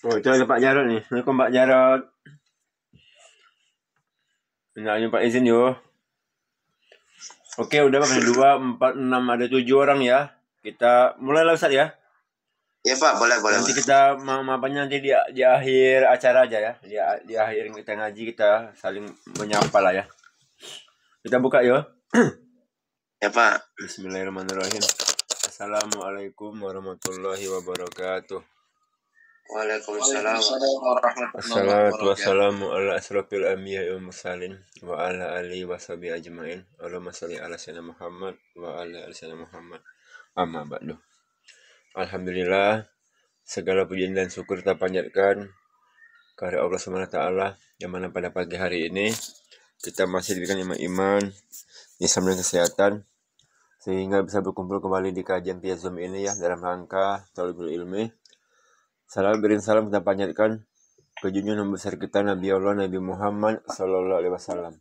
Oh, itu ada Pak Jarod nih. Assalamualaikum Pak Jarod. Nak minta izin yo. Oke, udah Pak. 2, 4, 6, ada 7 orang ya. Kita mulailah Ustaz ya. Ya Pak, boleh. Nanti kita mampanya nanti di akhir acara aja ya. Di akhir kita ngaji kita saling menyapa lah ya. Kita buka yo. Ya Pak. Bismillahirrahmanirrahim. Assalamualaikum warahmatullahi wabarakatuh. Waalaikumsalam warahmatullahi Assalatu wabarakatuh. wassalamu ala asrofil anbiya'i wal mursalin wa ala alihi wa sahbihi ajma'in. Allahumma shalli ala sayyidina Muhammad wa ala ali sayyidina Muhammad. Amma ba'du. Alhamdulillah, segala pujian dan syukur kita panjatkan kepada Allah Subhanahu wa taala yang mana pada pagi hari ini kita masih diberikan iman, Islam dan kesehatan sehingga bisa berkumpul kembali di kajian via Zoom ini ya dalam rangka thalibul ilmi. Salam kita panjatkan ke junjungan besar kita Nabi Allah Nabi Muhammad sallallahu alaihi wasallam.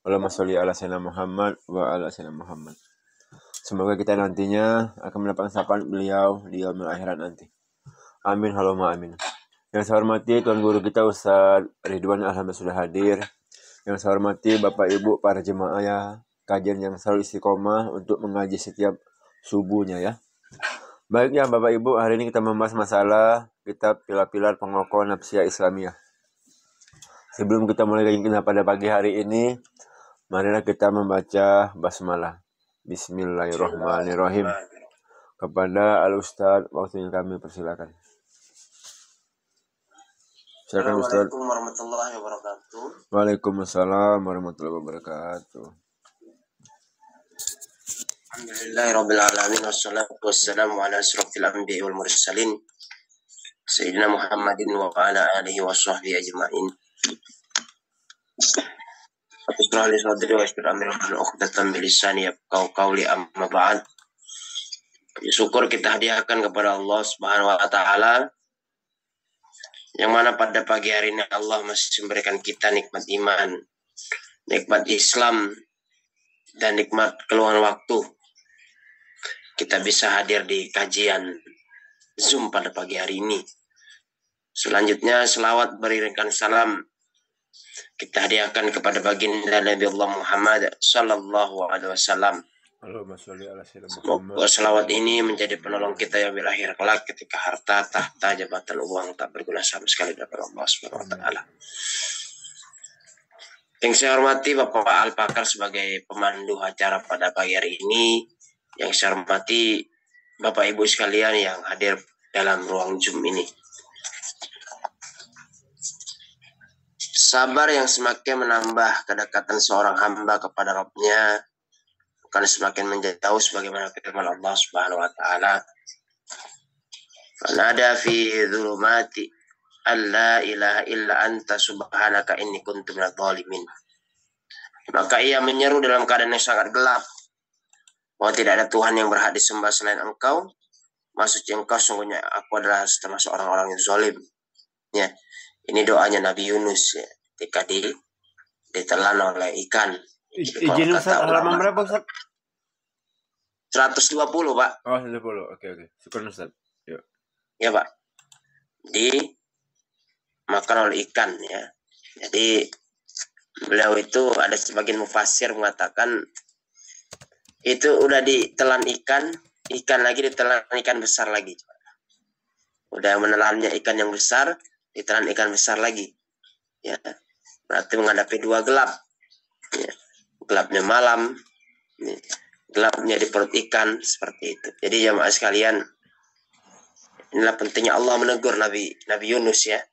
Allahumma sholli ala sayyidina Muhammad wa ala sayyidina Muhammad. Semoga kita nantinya akan mendapatkan sapaan beliau di yaumil akhirat nanti. Amin Allahumma amin. Yang saya hormati Tuan Guru kita Ustaz Ridwan alhamdulillah sudah hadir. Yang saya hormati Bapak Ibu para jemaah ya, kajian yang selalu istiqomah untuk mengaji setiap subuhnya ya. Baik ya Bapak Ibu, hari ini kita membahas masalah kitab pilar-pilar pengokohan nafsiyah Islamiyah. Sebelum kita mulai kajian kita pada pagi hari ini, marilah kita membaca basmalah. Bismillahirrahmanirrahim. Kepada Al-Ustaz, waktunya kami persilakan. Silakan Ustaz. Assalamualaikum warahmatullahi wabarakatuh. Waalaikumsalam warahmatullahi wabarakatuh. Alhamdulillahirabbil alamin wassalatu wassalamu ala asrofil anbiya'i wal mursalin sayyidina Muhammadin wa ala alihi wa sahbihi ajma'in. Bismillah sadri wa yassir amri wa uqdatan min lisani yafqahu qawli amma ba'd. Syukur kita hadiahkan kepada Allah Subhanahu wa taala yang mana pada pagi hari ini Allah masih memberikan kita nikmat iman, nikmat Islam, dan nikmat keluangan waktu. Kita bisa hadir di kajian Zoom pada pagi hari ini. Selanjutnya selawat beriringkan salam kita hadiahkan kepada baginda Nabi Allah Muhammad sallallahu alaihi wasallam. Semoga selawat ini menjadi penolong kita yang berakhir kelak ketika harta, tahta, jabatan, uang tak berguna sama sekali dari Allah Subhanahu wa taala. Yang saya hormati Bapak Al-Pakar sebagai pemandu acara pada pagi hari ini. Yang saya hormati Bapak Ibu sekalian yang hadir dalam ruang Zoom ini. Sabar yang semakin menambah kedekatan seorang hamba kepada Rabb-Nya akan semakin menjauh sebagaimana firman Allah Subhanahu wa taala. Fanada fi dzulumati alla ilaha illa anta subhanaka inni kuntu minadh dhalimin. Maka ia menyeru dalam keadaan yang sangat gelap bahwa tidak ada Tuhan yang berhak disembah selain Engkau. Maksudnya Engkau sungguhnya aku adalah termasuk orang-orang yang zalim. Ya, ini doanya Nabi Yunus ya, ketika ditelan oleh ikan. Izin Ustaz, halaman berapa Ustaz? 120 Pak. Oh 120, oke. Syukur Ustaz. Yuk. Ya Pak. Dimakan oleh ikan ya. Jadi beliau itu ada sebagian mufassir mengatakan itu udah ditelan ikan lagi ditelan ikan besar lagi. Udah menelannya ikan yang besar, ditelan ikan besar lagi. Ya. Berarti menghadapi dua gelap. Ya. Gelapnya malam, ya. Gelapnya di perut ikan seperti itu. Jadi jamaah sekalian, inilah pentingnya Allah menegur Nabi Yunus ya.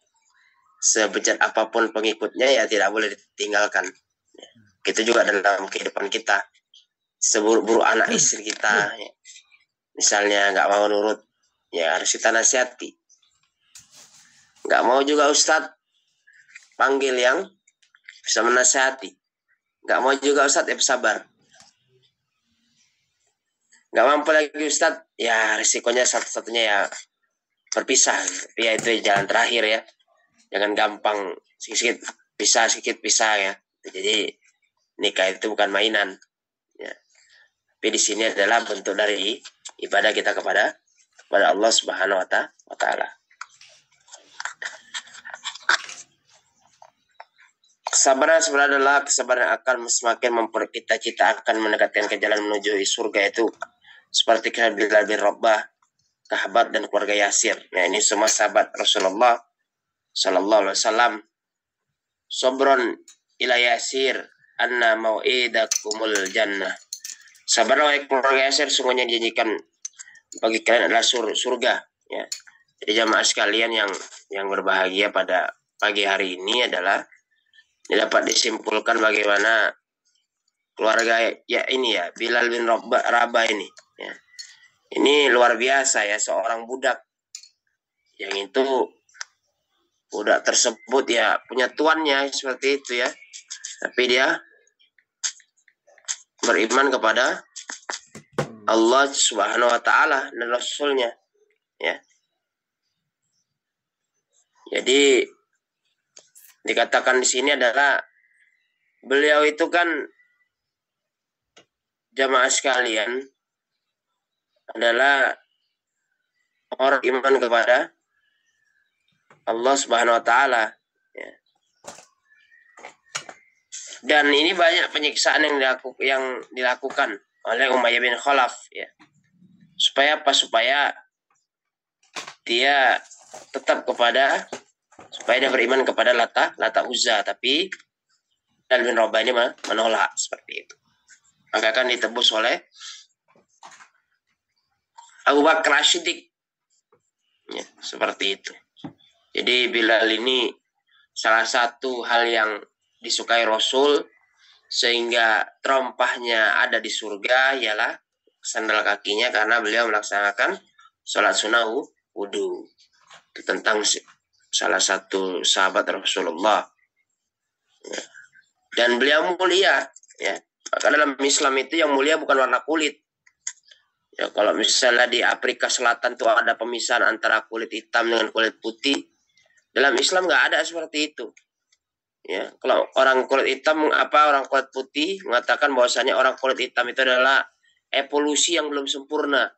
Sebejat apapun pengikutnya ya tidak boleh ditinggalkan. Ya. Itu juga dalam kehidupan kita. Seburuk-buruk anak istri kita ya. Misalnya nggak mau nurut ya harus kita nasihati. Nggak mau juga Ustadz panggil yang bisa menasihati. Nggak mau juga Ustadz ya sabar. Nggak mampu lagi Ustadz ya risikonya satu-satunya ya berpisah. Ya itu jalan terakhir ya. Jangan gampang sedikit pisah ya. Jadi nikah itu bukan mainan. Ya. Tapi di sini adalah bentuk dari ibadah kita kepada Allah Subhanahu wa taala. Kesabaran sebenarnya adalah kesabaran yang akan semakin kita akan mendekatkan ke jalan menuju surga, itu seperti Bilal bin Rabah, Kahbab, dan keluarga Yasir. Nah, ini semua sahabat Rasulullah Sallallahu Alaihi Wasallam. Sobron ila Yasir anna mau'idakumul jannah. Sabarlah wahai keluarga Yasir, sungguhnya dijanjikan bagi kalian adalah surga. Ya. Jadi jamaah sekalian yang berbahagia pada pagi hari ini adalah dapat disimpulkan bagaimana keluarga Bilal bin Rabah ini. Ya. Ini luar biasa ya, seorang budak yang itu budak tersebut ya punya tuannya seperti itu ya, tapi dia beriman kepada Allah Subhanahu wa taala dan Rasulnya ya. Jadi dikatakan di sini adalah beliau itu kan, jamaah sekalian, adalah orang iman kepada Allah Subhanahu wa taala ya. Dan ini banyak penyiksaan yang dilakukan oleh Umayyah bin Khalaf ya. Supaya apa? Supaya dia tetap supaya dia beriman kepada Lata Uzza, tapi Bilal bin Rabah ini menolak seperti itu. Maka akan ditebus oleh Abu Bakar As-Siddiq ya, seperti itu. Jadi Bilal ini salah satu hal yang disukai Rasul sehingga terompahnya ada di surga ialah sandal kakinya, karena beliau melaksanakan sholat sunnah wudu. Itu tentang salah satu sahabat Rasulullah ya. Dan beliau mulia ya. Maka dalam Islam itu yang mulia bukan warna kulit ya. Kalau misalnya di Afrika Selatan tuh ada pemisahan antara kulit hitam dengan kulit putih, dalam Islam nggak ada seperti itu ya. Kalau orang kulit hitam orang kulit putih mengatakan bahwasanya orang kulit hitam itu adalah evolusi yang belum sempurna,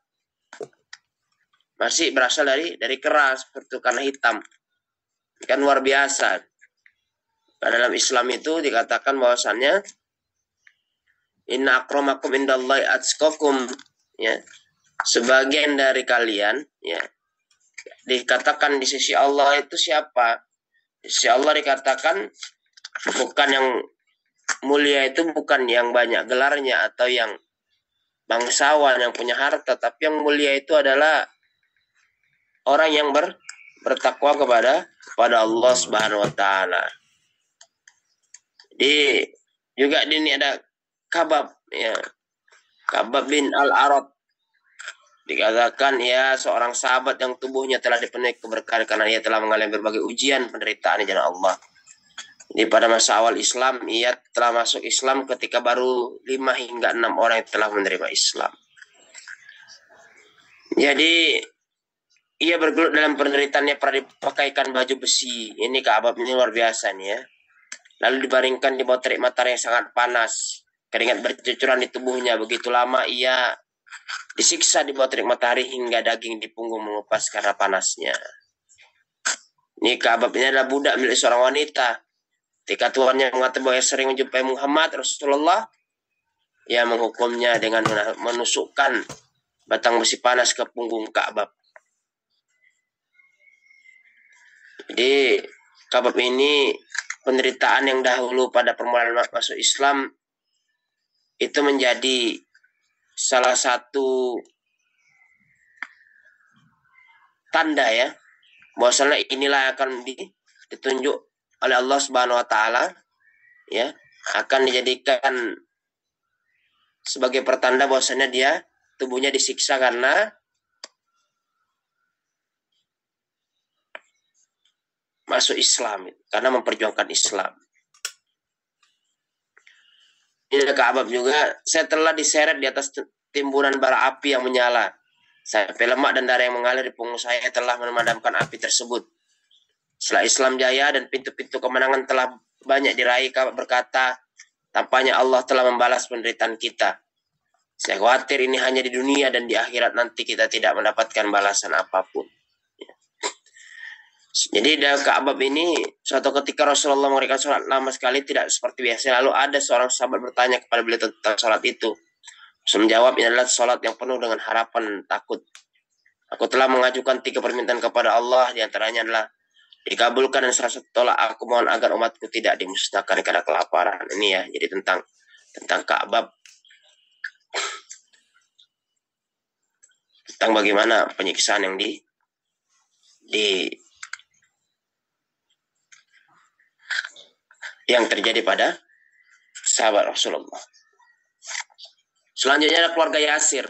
masih berasal dari keras seperti itu, karena hitam kan luar biasa. Dalam Islam itu dikatakan bahwasannya inna akramakum indallahi atqakum ya. Sebagian dari kalian ya dikatakan di sisi Allah itu siapa? Di sisi Allah dikatakan bukan yang mulia itu bukan yang banyak gelarnya atau yang bangsawan yang punya harta, tapi yang mulia itu adalah orang yang bertakwa kepada Allah Subhanahu wa taala. Di juga di ini ada Kabab ya. Kabab bin Al-Arad dikatakan ya seorang sahabat yang tubuhnya telah dipenuhi keberkahan karena ia telah mengalami berbagai ujian penderitaan di jalan Allah. Jadi pada masa awal Islam ia telah masuk Islam ketika baru 5 hingga 6 orang yang telah menerima Islam. Jadi ia bergelut dalam penderitaannya, pernah dipakaikan baju besi. Ini Kabab ini luar biasa nih ya. Lalu dibaringkan di bawah terik matahari yang sangat panas. Keringat bercucuran di tubuhnya. Begitu lama ia disiksa di bawah terik matahari hingga daging di punggung mengupas karena panasnya. Ini Kabab ini adalah budak milik seorang wanita. Ketika tuannya mengatakan bahwa ia sering menjumpai Muhammad Rasulullah, ia menghukumnya dengan menusukkan batang besi panas ke punggung Kabab. Jadi Kabab ini penderitaan yang dahulu pada permulaan masuk Islam itu menjadi salah satu tanda ya, bahwasanya inilah akan ditunjuk oleh Allah Subhanahu wa taala ya, akan dijadikan sebagai pertanda bahwasanya dia tubuhnya disiksa karena masuk Islam, karena memperjuangkan Islam. Ini Kabab juga, saya telah diseret di atas timbunan bara api yang menyala. Sampai lemak dan darah yang mengalir di punggung saya telah memadamkan api tersebut. Setelah Islam jaya dan pintu-pintu kemenangan telah banyak diraih, Kabab berkata, tampaknya Allah telah membalas penderitaan kita. Saya khawatir ini hanya di dunia dan di akhirat nanti kita tidak mendapatkan balasan apapun. Jadi dalam Ka'bah ini suatu ketika Rasulullah memberikan sholat lama sekali tidak seperti biasa. Lalu ada seorang sahabat bertanya kepada beliau tentang sholat itu. Rasul menjawab, ini adalah sholat yang penuh dengan harapan takut. Aku telah mengajukan 3 permintaan kepada Allah, diantaranya adalah dikabulkan, dan salah satu tolak aku mohon agar umatku tidak dimusnahkan karena kelaparan. Ini ya, jadi tentang Ka'bah, tentang bagaimana penyiksaan yang terjadi pada sahabat Rasulullah. Selanjutnya ada keluarga Yasir.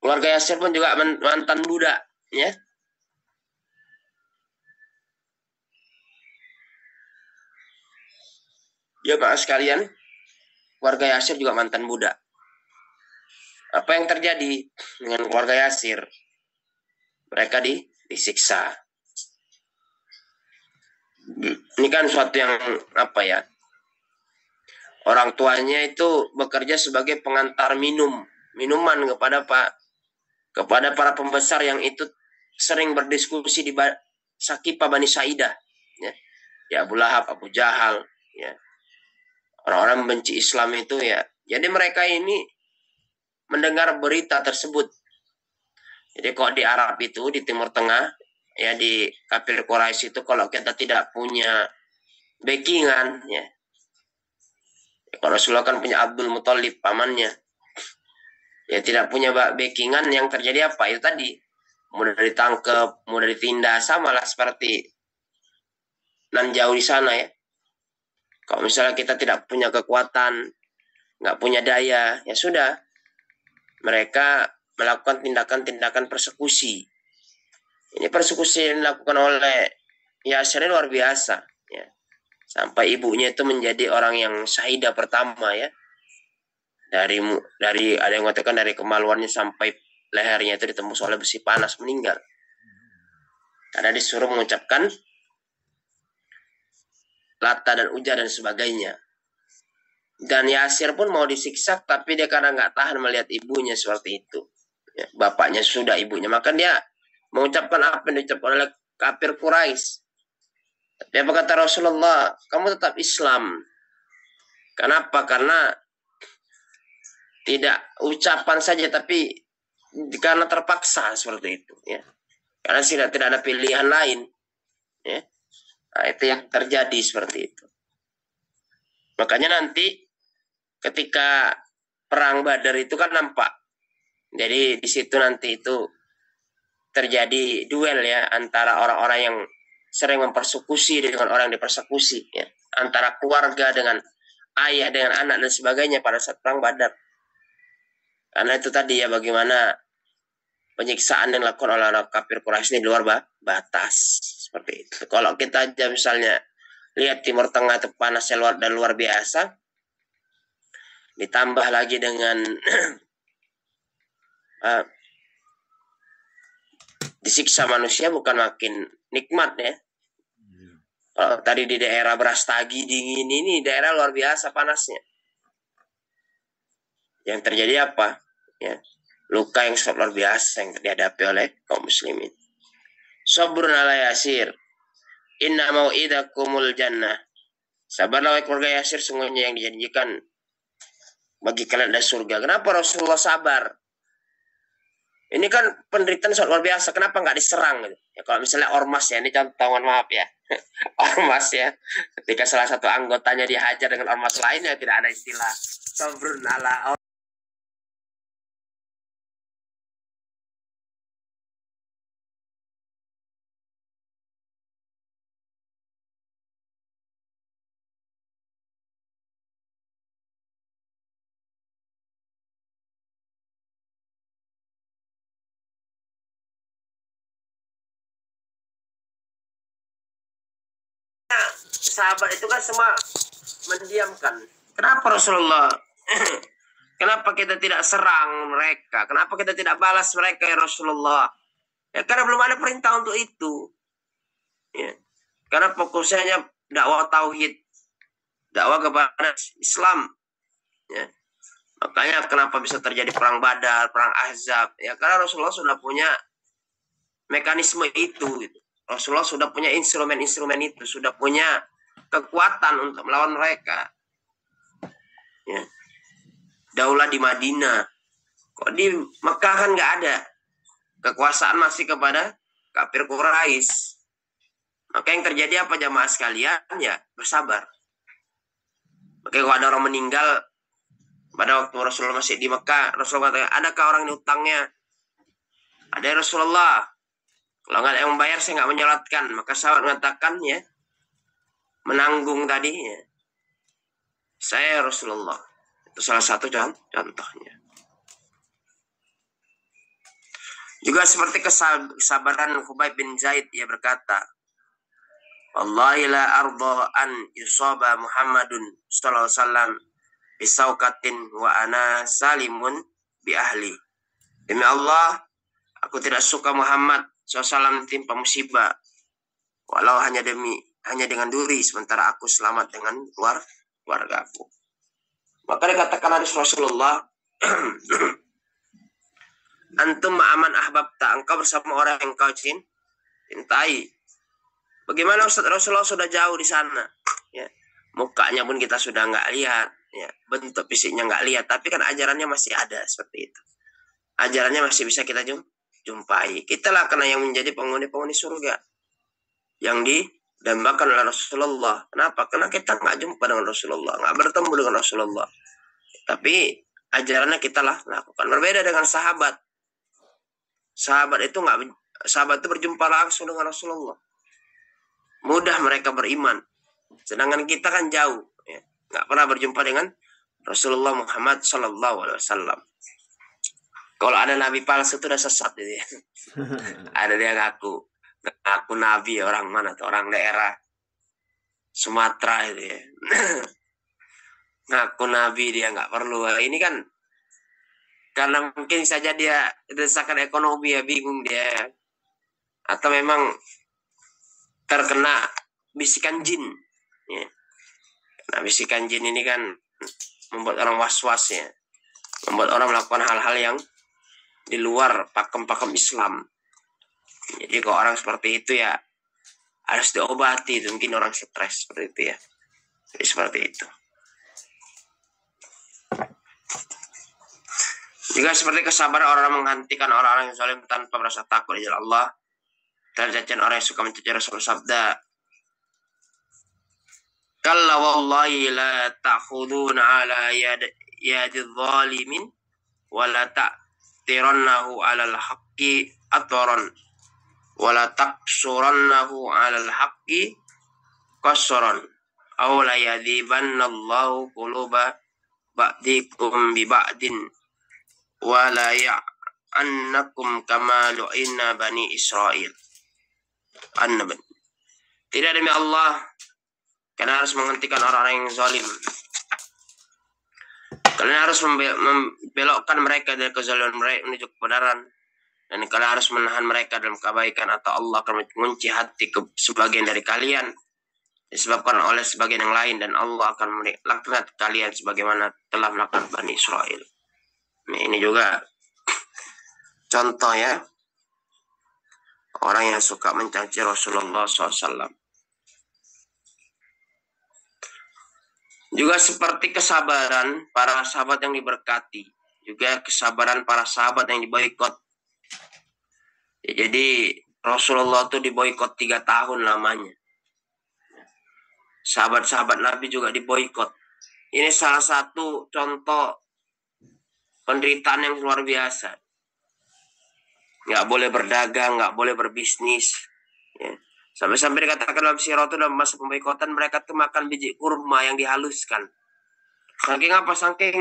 Keluarga Yasir pun juga mantan budak, ya. Ya Pak sekalian, keluarga Yasir juga mantan budak. Apa yang terjadi dengan keluarga Yasir? Mereka disiksa. Ini kan suatu yang apa ya? Orang tuanya itu bekerja sebagai pengantar minuman kepada para pembesar yang itu sering berdiskusi di Sakifah Bani Saidah, ya. Ya Abu Lahab, Abu Jahal, ya. Orang-orang membenci Islam itu, ya. Jadi mereka ini mendengar berita tersebut. Jadi kok di Arab itu, di Timur Tengah, ya di kafir Quraisy itu, kalau kita tidak punya backingan, ya. Kalau Rasulullah kan punya Abdul Muthalib, pamannya. Ya tidak punya backingan, yang terjadi apa? Itu tadi, mudah ditangkap, mudah ditindas, sama lah seperti nan jauh di sana, ya. Kalau misalnya kita tidak punya kekuatan, nggak punya daya, ya sudah. Mereka melakukan tindakan-tindakan persekusi. Ini persekusi yang dilakukan oleh Yasir luar biasa, ya. Sampai ibunya itu menjadi orang yang syahidah pertama, ya. Dari ada yang mengatakan dari kemaluannya sampai lehernya itu ditembus oleh besi panas, meninggal. Karena disuruh mengucapkan Lata dan Uzza dan sebagainya. Dan Yasir pun mau disiksa, tapi dia karena nggak tahan melihat ibunya seperti itu, ya, bapaknya sudah, ibunya, maka dia mengucapkan apa yang diucapkan oleh kafir Quraisy. Tapi apa kata Rasulullah? Kamu tetap Islam. Kenapa? Karena tidak ucapan saja, tapi karena terpaksa seperti itu, ya. Karena tidak ada pilihan lain, ya. Nah, itu yang terjadi seperti itu. Makanya nanti ketika perang Badar itu kan nampak. Jadi di situ nanti itu terjadi duel, ya, antara orang-orang yang sering mempersekusi dengan orang yang dipersekusi, ya. Antara keluarga dengan ayah dengan anak dan sebagainya pada saat perang Badar. Karena itu tadi, ya, bagaimana penyiksaan yang dilakukan oleh orang kafir Quraisy ini di luar batas seperti itu. Kalau kita aja misalnya lihat Timur Tengah itu panasnya luar biasa, ditambah lagi dengan disiksa manusia, bukan makin nikmat, ya. Kalau tadi di daerah Brastagi dingin, ini daerah luar biasa panasnya. Yang terjadi apa? Ya, luka yang sangat luar biasa yang dihadapi oleh kaum muslimin. Sabrun ala Yasir, inna mau'idakumul jannah. Sabarlah wahai keluarga Yasir, sungguhnya yang dijanjikan bagi kalian adalah surga. Kenapa Rasulullah sabar? Ini kan penderitaan sangat luar biasa. Kenapa nggak diserang? Gitu? Ya, kalau misalnya ormas, ya, ini contoh, mohon maaf, ya. Ormas, ya. Ketika salah satu anggotanya dihajar dengan ormas lain, ya tidak ada istilah sabrun ala. Sahabat itu kan semua mendiamkan. Kenapa Rasulullah? Kenapa kita tidak serang mereka? Kenapa kita tidak balas mereka, ya Rasulullah? Ya karena belum ada perintah untuk itu. Ya. Karena fokusnya dakwah tauhid, dakwah kepada Islam. Ya. Makanya kenapa bisa terjadi perang Badar, perang Ahzab? Ya karena Rasulullah sudah punya mekanisme itu. Gitu. Rasulullah sudah punya instrumen-instrumen itu, sudah punya kekuatan untuk melawan mereka. Ya. Daulah di Madinah, kok di Mekah kan nggak ada. Kekuasaan masih kepada kafir Quraisy. Maka yang terjadi apa jamaah sekalian? Ya bersabar. Maka kalau ada orang meninggal pada waktu Rasulullah masih di Mekah, Rasulullah katakan, adakah orang yang utangnya? Ada ya Rasulullah. Kalau nggak ada yang membayar, saya nggak menyolatkan. Maka sahabat mengatakan, ya, menanggung tadi, ya, saya Rasulullah. Itu salah satu contohnya. Juga seperti kesabaran Khubayb bin Zaid, ia berkata, Wallahi la arda an yusaba Muhammadun sallallahu alaihi wasallam bisaukatin wa ana salimun bi ahli. Demi Allah, aku tidak suka Muhammad SAW timpa musibah, walau hanya dengan duri, sementara aku selamat dengan keluarga aku. Maka dikatakan hadis Rasulullah, antum ma'aman ahbabta, engkau bersama orang yang kau cintai. Bagaimana Ustaz? Rasulullah sudah jauh di sana, ya. Mukanya pun kita sudah nggak lihat, ya. Bentuk fisiknya nggak lihat, tapi kan ajarannya masih ada seperti itu. Ajarannya masih bisa kita jumpai. Kitalah karena yang menjadi penghuni surga yang didambakan oleh Rasulullah. Kenapa? Karena kita nggak jumpa dengan Rasulullah, nggak bertemu dengan Rasulullah. Tapi ajarannya kita lah lakukan. Berbeda dengan sahabat. Sahabat itu berjumpa langsung dengan Rasulullah. Mudah mereka beriman. Sedangkan kita kan jauh, ya. Nggak pernah berjumpa dengan Rasulullah Muhammad SAW. Kalau ada nabi palsu itu udah sesat gitu ya. Ada dia ngaku nabi, orang mana tuh? Orang daerah Sumatera itu ya. Ngaku nabi, dia nggak perlu. Ini kan karena mungkin saja dia desakan ekonomi, ya, bingung dia. Atau memang terkena bisikan jin, ya. Nah, bisikan jin ini kan membuat orang was-was, ya. Membuat orang melakukan hal-hal yang di luar pakem-pakem Islam. Jadi kalau orang seperti itu, ya harus diobati. Itu mungkin orang stres seperti itu, ya. Jadi seperti itu. Juga seperti kesabaran orang menghentikan orang-orang yang zalim tanpa merasa takut di jalan Allah. Terjadian orang yang suka mencaci Rasul sabda, kalla wallahi la ta'khuduna ala yadi zalimin wa la ta'tirannahu ala al-haqqi atran wa la taqsurannahu ala al-haqqi qasran aw la yadhibanna Allahu quluba ba'dikum bi ba'din wa la ya'annakum kama lu'ina bani Israel. Tidak demi Allah, kalian harus menghentikan orang-orang yang zalim. Kalian harus membelokkan mereka dari kezaliman mereka menuju kebenaran, dan kalian harus menahan mereka dalam kebaikan, atau Allah akan mengunci hati sebagian dari kalian disebabkan oleh sebagian yang lain, dan Allah akan melaknat kalian sebagaimana telah melakukan Bani Israel. Nah, ini juga contoh, ya, orang yang suka mencaci Rasulullah SAW. Juga seperti kesabaran para sahabat yang diberkati, juga kesabaran para sahabat yang diboikot. Ya, jadi Rasulullah itu diboikot 3 tahun lamanya. Sahabat-sahabat Nabi juga diboikot. Ini salah satu contoh penderitaan yang luar biasa. Nggak boleh berdagang, nggak boleh berbisnis, ya. Sampai-sampai dikatakan dalam sirah itu dalam masa pemboikotan mereka tuh makan biji kurma yang dihaluskan. Saking apa? Saking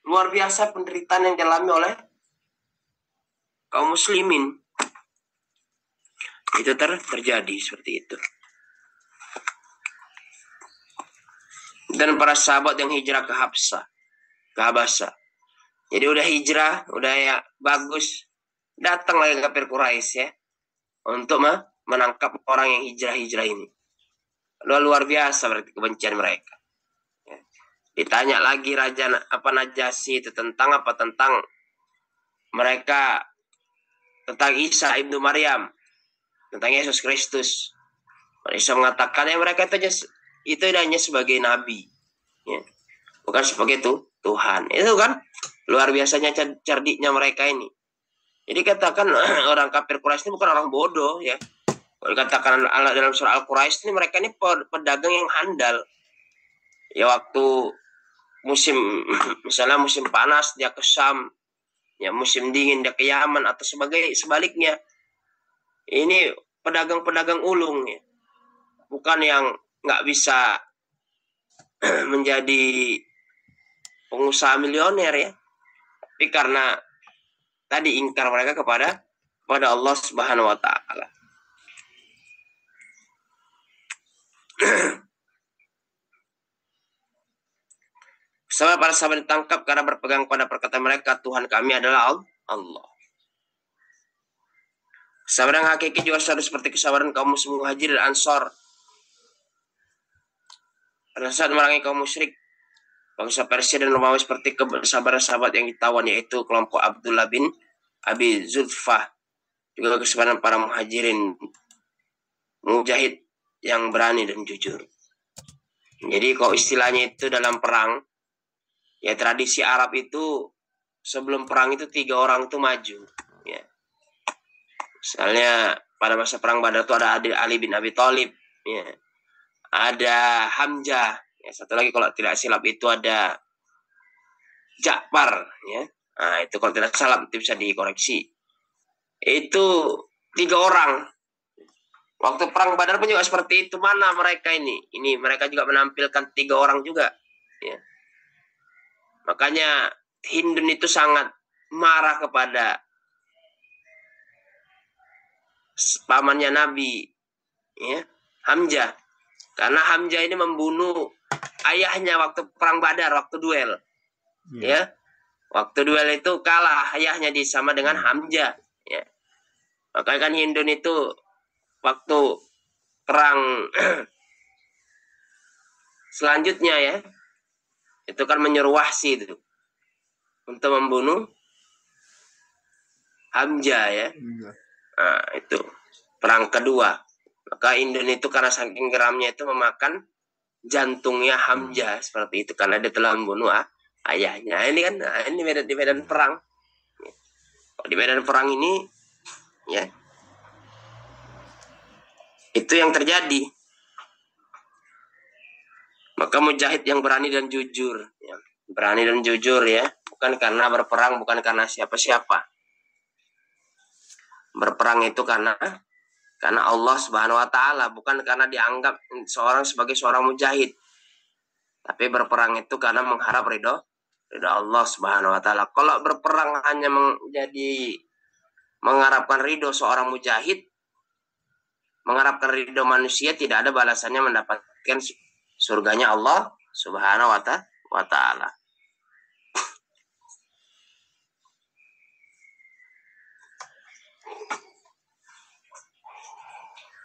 luar biasa penderitaan yang dialami oleh kaum muslimin. Itu terjadi seperti itu. Dan para sahabat yang hijrah ke Habasah. Jadi udah hijrah, udah ya bagus. Datang lagi kafir Quraisy, ya, untuk menangkap orang yang hijrah ini. Luar biasa berarti kebencian mereka. Ya. Ditanya lagi Raja Najasyi itu tentang apa? Tentang mereka, tentang Isa ibnu Maryam. tentang Yesus Kristus. Isa mengatakan mereka itu hanya sebagai nabi, ya. Bukan sebagai Tuhan. Itu kan luar biasanya cerdiknya mereka ini. Jadi katakan orang kafir Quraisy ini bukan orang bodoh, ya. Kalau dikatakan dalam surah Al-Quraisy ini, mereka ini pedagang yang handal. Ya waktu misalnya musim panas dia ke Syam, ya musim dingin dia ke Yaman, atau sebaliknya. Ini pedagang-pedagang ulung, ya. Bukan yang nggak bisa menjadi pengusaha milioner, ya. Tapi karena tadi ingkar mereka kepada Allah Subhanahu wa taala. Sama para sahabat ditangkap karena berpegang pada perkataan mereka, Tuhan kami adalah Allah. Kesabaran hakiki juga harus seperti kesabaran kaum muslim Muhajir dan Ansor pada saat memerangi kaum musyrik bangsa Persia dan Romawi, seperti kesabaran sahabat yang ditawan, yaitu kelompok Abdullah bin Abi Zulfah. Juga kesabaran para muhajirin mujahid yang berani dan jujur. Jadi kalau istilahnya itu dalam perang, ya tradisi Arab itu sebelum perang itu 3 orang itu maju, ya. Misalnya pada masa perang Badar itu ada Ali bin Abi Thalib, ya. Ada Hamzah, ya. Satu lagi kalau tidak silap itu ada Ja'far, ya. Nah, itu kalau tidak salah itu bisa dikoreksi. Itu 3 orang. Waktu perang Badar pun juga seperti itu. Mana mereka ini? Ini mereka juga menampilkan 3 orang juga, ya. Makanya Hindun itu sangat marah kepada pamannya Nabi, ya, Hamzah. Karena Hamzah ini membunuh ayahnya waktu perang Badar, waktu duel. Ya. Waktu duel itu kalah ayahnya sama dengan Hamzah, ya. Makanya kan Hindun itu waktu perang selanjutnya, ya, itu kan menyuruh Wahsy itu untuk membunuh Hamzah, ya. Nah, itu perang kedua. Maka Hindun itu karena saking geramnya itu memakan jantungnya Hamzah seperti itu karena dia telah membunuh ayahnya. Ini kan ini di medan perang. Di medan perang ini, ya, itu yang terjadi. Maka mujahid yang berani dan jujur, ya. Berani dan jujur, ya, bukan karena berperang, bukan karena siapa-siapa. Berperang itu karena Allah Subhanahu wa taala, bukan karena dianggap seorang sebagai seorang mujahid. Tapi berperang itu karena mengharap ridho Allah Subhanahu wa taala. Kalau berperang hanya menjadi mengharapkan ridho seorang mujahid, mengharapkan ridho manusia, tidak ada balasannya mendapatkan surganya Allah Subhanahu wa taala.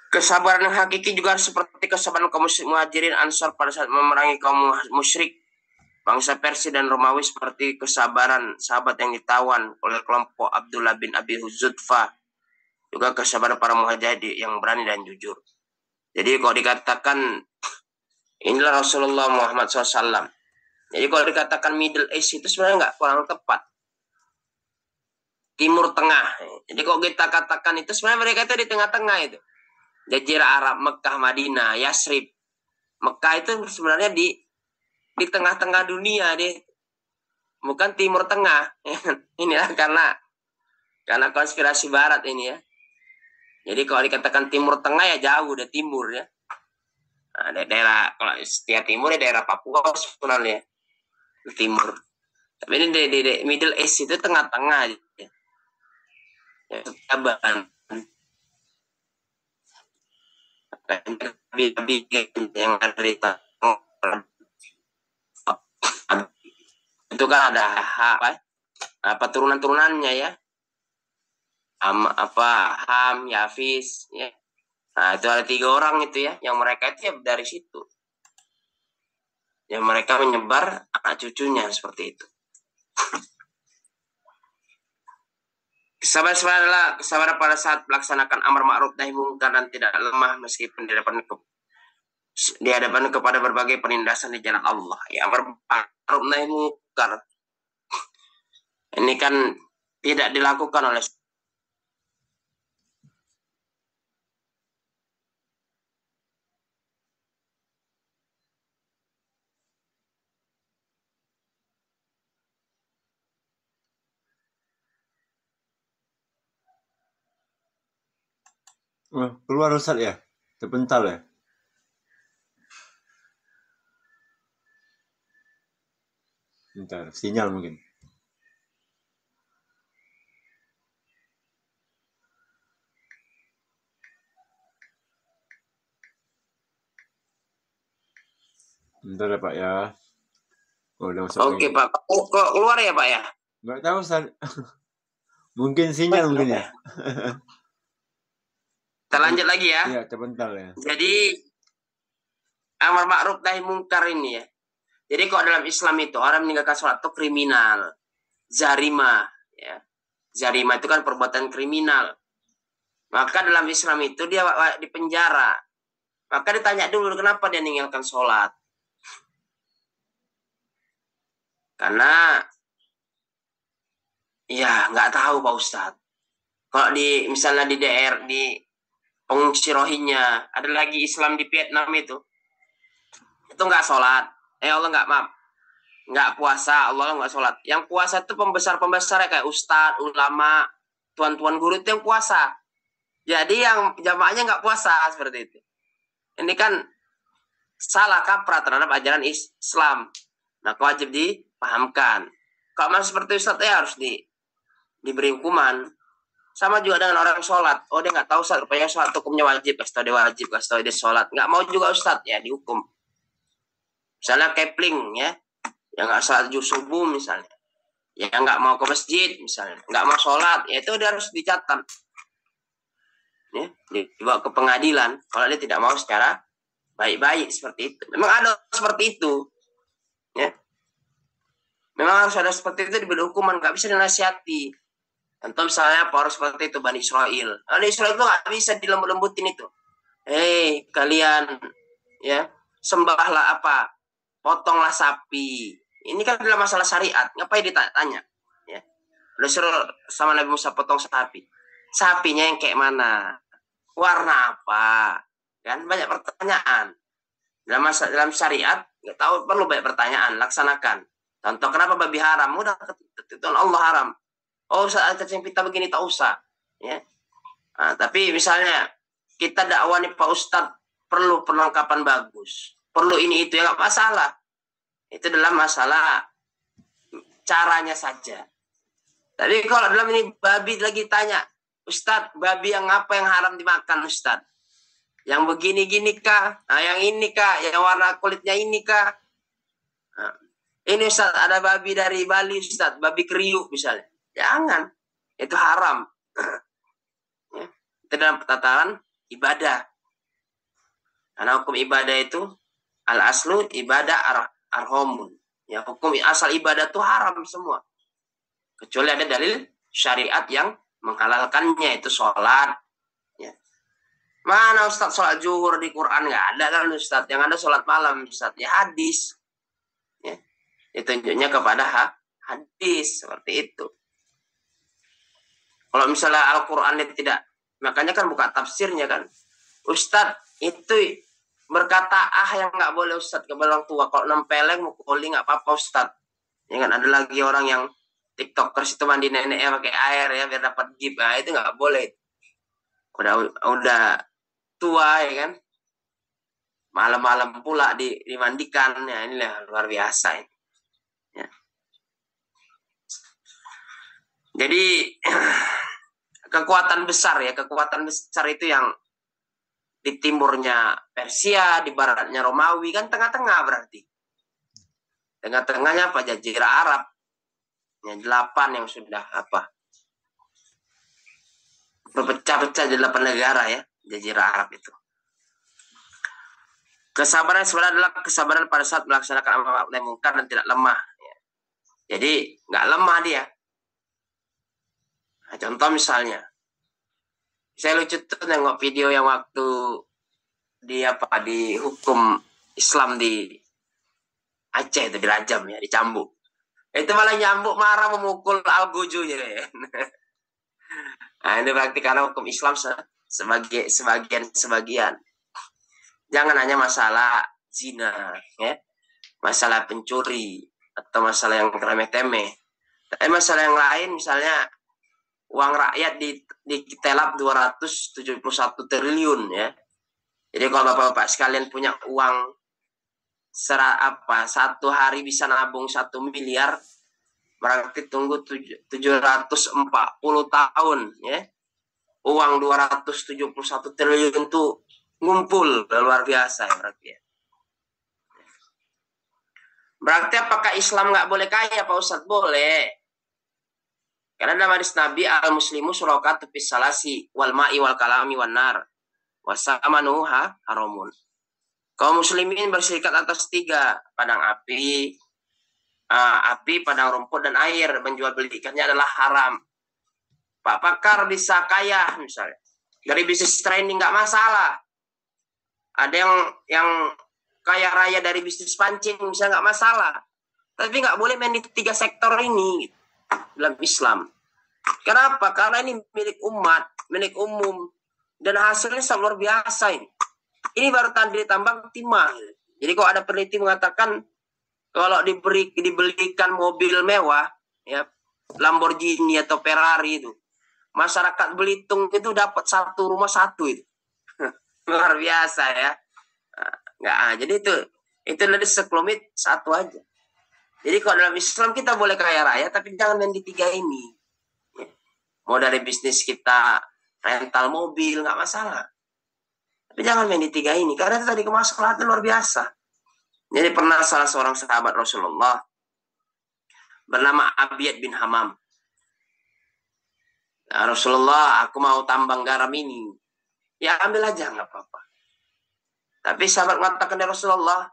Kesabaran yang hakiki juga seperti kesabaran kaum muhajirin Ansar pada saat memerangi kaum musyrik bangsa Persia dan Romawi, seperti kesabaran sahabat yang ditawan oleh kelompok Abdullah bin Abi Zulfah. Juga kesabaran para muhajirin yang berani dan jujur. Jadi kalau dikatakan inilah Rasulullah Muhammad SAW. Jadi kalau dikatakan Middle East itu sebenarnya nggak kurang tepat. Timur Tengah. Jadi kalau kita katakan itu sebenarnya mereka itu di tengah-tengah itu. Jazirah Arab, Mekah, Madinah, Yasrib. Mekah itu sebenarnya di tengah-tengah dunia, bukan Timur Tengah. Inilah karena konspirasi Barat ini, ya. Jadi kalau dikatakan Timur Tengah ya jauh dari timur, ya. Nah, daerah kalau setiap timur ya daerah Papua sebenarnya timur. Tapi ini di Middle East itu tengah-tengah, ya. Sabar. Yang ada di itu kan ada apa turunan-turunannya, ya, Ham, Yafis, ya. Nah itu ada 3 orang itu, ya, yang mereka itu ya dari situ, yang mereka menyebar anak cucunya seperti itu. Kesabaran adalah kesabaran pada saat melaksanakan amar ma'ruf nahi mungkar dan tidak lemah meskipun di hadapan kepada berbagai penindasan di jalan Allah. Ya, amar ma'ruf nahi mungkar ini kan tidak dilakukan oleh Keluar Ustaz ya? Terpental ya? Bentar, sinyal mungkin. Bentar ya Pak ya. Oh, udah masuk Oke lagi. Pak, kok keluar ya Pak ya? Nggak tahu Ustaz. Mungkin sinyal mungkin ya. Kita lanjut lagi ya. Iya, terpental ya. Jadi amar ma'ruf nahi mungkar ini ya. Jadi kalau dalam Islam itu orang meninggalkan sholat itu kriminal, zarima, ya. Zarima itu kan perbuatan kriminal. Maka dalam Islam itu dia di penjara. Maka ditanya dulu kenapa dia meninggalkan sholat. Karena ya nggak tahu Pak Ustadz. Kalau di misalnya di daerah di pengungsi Rohingya, ada lagi Islam di Vietnam itu nggak sholat. Allah nggak puasa, Allah nggak sholat. Yang puasa itu pembesar-pembesar ya, kayak ustadz, ulama, tuan-tuan guru itu yang puasa. Jadi yang jamaahnya nggak puasa seperti itu. Ini kan salah kaprah terhadap ajaran Islam. Nah, wajib dipahamkan. Kalau masih seperti ustadz ya harus diberi hukuman. Sama juga dengan orang sholat. Oh, dia nggak tahu ustadz, rupanya sholat hukumnya wajib. Kasih tahu dia wajib, kasih tahu dia sholat. Nggak mau juga ustadz, ya dihukum. Misalnya kepling ya, yang nggak sholat subuh misalnya, yang nggak mau ke masjid misalnya, nggak mau sholat, ya itu dia harus dicatat, ya, dibawa ke pengadilan kalau dia tidak mau secara baik-baik seperti itu. Memang ada seperti itu, ya. Memang harus ada seperti itu, diberi hukuman, nggak bisa dinasihati. Contoh misalnya orang seperti itu Bani Israel. Bani Israel itu nggak bisa dilembut-lembutin itu. Kalian ya sembahlah apa? Potonglah sapi. Ini kan adalah masalah syariat. Ngapain ditanya? Ya. Udah suruh sama Nabi Musa potong sapi. Sapinya yang kayak mana? Warna apa? Kan banyak pertanyaan. Dalam syariat, nggak tahu perlu banyak pertanyaan. Laksanakan. Contoh kenapa babi haram? Udah ketentuan Allah haram. Oh, saat cacing pita begini tak usah. Ya. Nah, tapi misalnya kita dakwah nih Pak Ustadz perlu perlengkapan bagus. Perlu ini itu ya nggak masalah. Itu dalam masalah caranya saja. Tapi kalau dalam ini babi lagi tanya, Ustadz, babi yang apa yang haram dimakan Ustadz? Yang begini-gini kah? Nah, yang ini kah? Yang warna kulitnya ini kah? Nah, ini Ustadz ada babi dari Bali Ustadz, babi kriuk misalnya. Jangan, itu haram. Ya, itu dalam tataran ibadah. Karena hukum ibadah itu al-aslu ibadah arhomun. Ya, hukum asal ibadah itu haram semua. Kecuali ada dalil syariat yang menghalalkannya, itu sholat. Ya. Mana Ustadz sholat zuhur di Quran? Nggak ada kan Ustadz. Yang ada sholat malam Ustadz. Ya hadis. Ya. Itu tunjuknya kepada hadis. Seperti itu. Kalau misalnya Al-Quran tidak, makanya kan buka tafsirnya kan. Ustadz itu berkata yang nggak boleh Ustadz kepada orang tua. Kalau nempeleng mukuli nggak apa-apa Ustadz. Ya kan ada lagi orang yang tiktokers itu mandi neneknya pakai air ya biar dapat gift. Nah, itu nggak boleh. Udah tua ya kan. Malam-malam pula dimandikan. Ya inilah luar biasa ini. Ya. Jadi kekuatan besar itu yang di timurnya Persia, di baratnya Romawi, kan tengah-tengah berarti. Tengah-tengahnya apa? Jazirah Arab. Ya, 8 yang sudah apa? Berpecah-pecah di 8 negara ya, Jazirah Arab itu. Kesabaran sebenarnya adalah kesabaran pada saat melaksanakan amar ma'ruf nahi mungkar dan tidak lemah. Ya. Jadi nggak lemah dia. Nah, contoh misalnya, saya lucu tuh nengok video yang waktu di hukum Islam di Aceh itu, di Rajam ya, di Cambuk. Itu malah nyambuk marah memukul algojonya ya. Nah, ini berarti karena hukum Islam sebagian. Jangan hanya masalah zina, ya, masalah pencuri atau masalah yang remeh-temeh. Tapi masalah yang lain, misalnya uang rakyat ditelap 271 triliun ya. Jadi kalau bapak-bapak sekalian punya uang satu hari bisa nabung 1 miliar, berarti tunggu 740 tahun ya. Uang 271 triliun itu ngumpul, luar biasa ya berarti ya. Berarti apakah Islam nggak boleh kaya Pak Ustadz? Boleh. Karena dalam hadis Nabi, al-muslimu surakatu fis salasi wal ma'i wal kalami wan nar wasamanuha haramun. Kaum muslimin berserikat atas 3, padang api, padang rumput, dan air. Menjual belikannya adalah haram. Pak Pakar bisa kaya misalnya dari bisnis training, nggak masalah. Ada yang kaya raya dari bisnis pancing misalnya, nggak masalah. Tapi nggak boleh main di 3 sektor ini dalam Islam. Kenapa? Karena ini milik umat, milik umum, dan hasilnya sangat luar biasa ini. Ini baru tanda tambang timah. Jadi kalau ada peneliti mengatakan kalau dibelikan mobil mewah, ya, Lamborghini atau Ferrari itu, masyarakat Belitung itu dapat 1 rumah 1 itu. Luar biasa ya. Jadi itu dari sekelumit 1 aja. Jadi kalau dalam Islam kita boleh kaya raya, tapi jangan main di 3 ini. Mau dari bisnis kita rental mobil, nggak masalah. Tapi jangan main di 3 ini, karena itu tadi kemaslahatan luar biasa. Jadi pernah salah seorang sahabat Rasulullah bernama Abiyad bin Hamam. Nah, Rasulullah, aku mau tambang garam ini. Ya ambil aja, nggak apa-apa. Tapi sahabat mengatakan ya Rasulullah,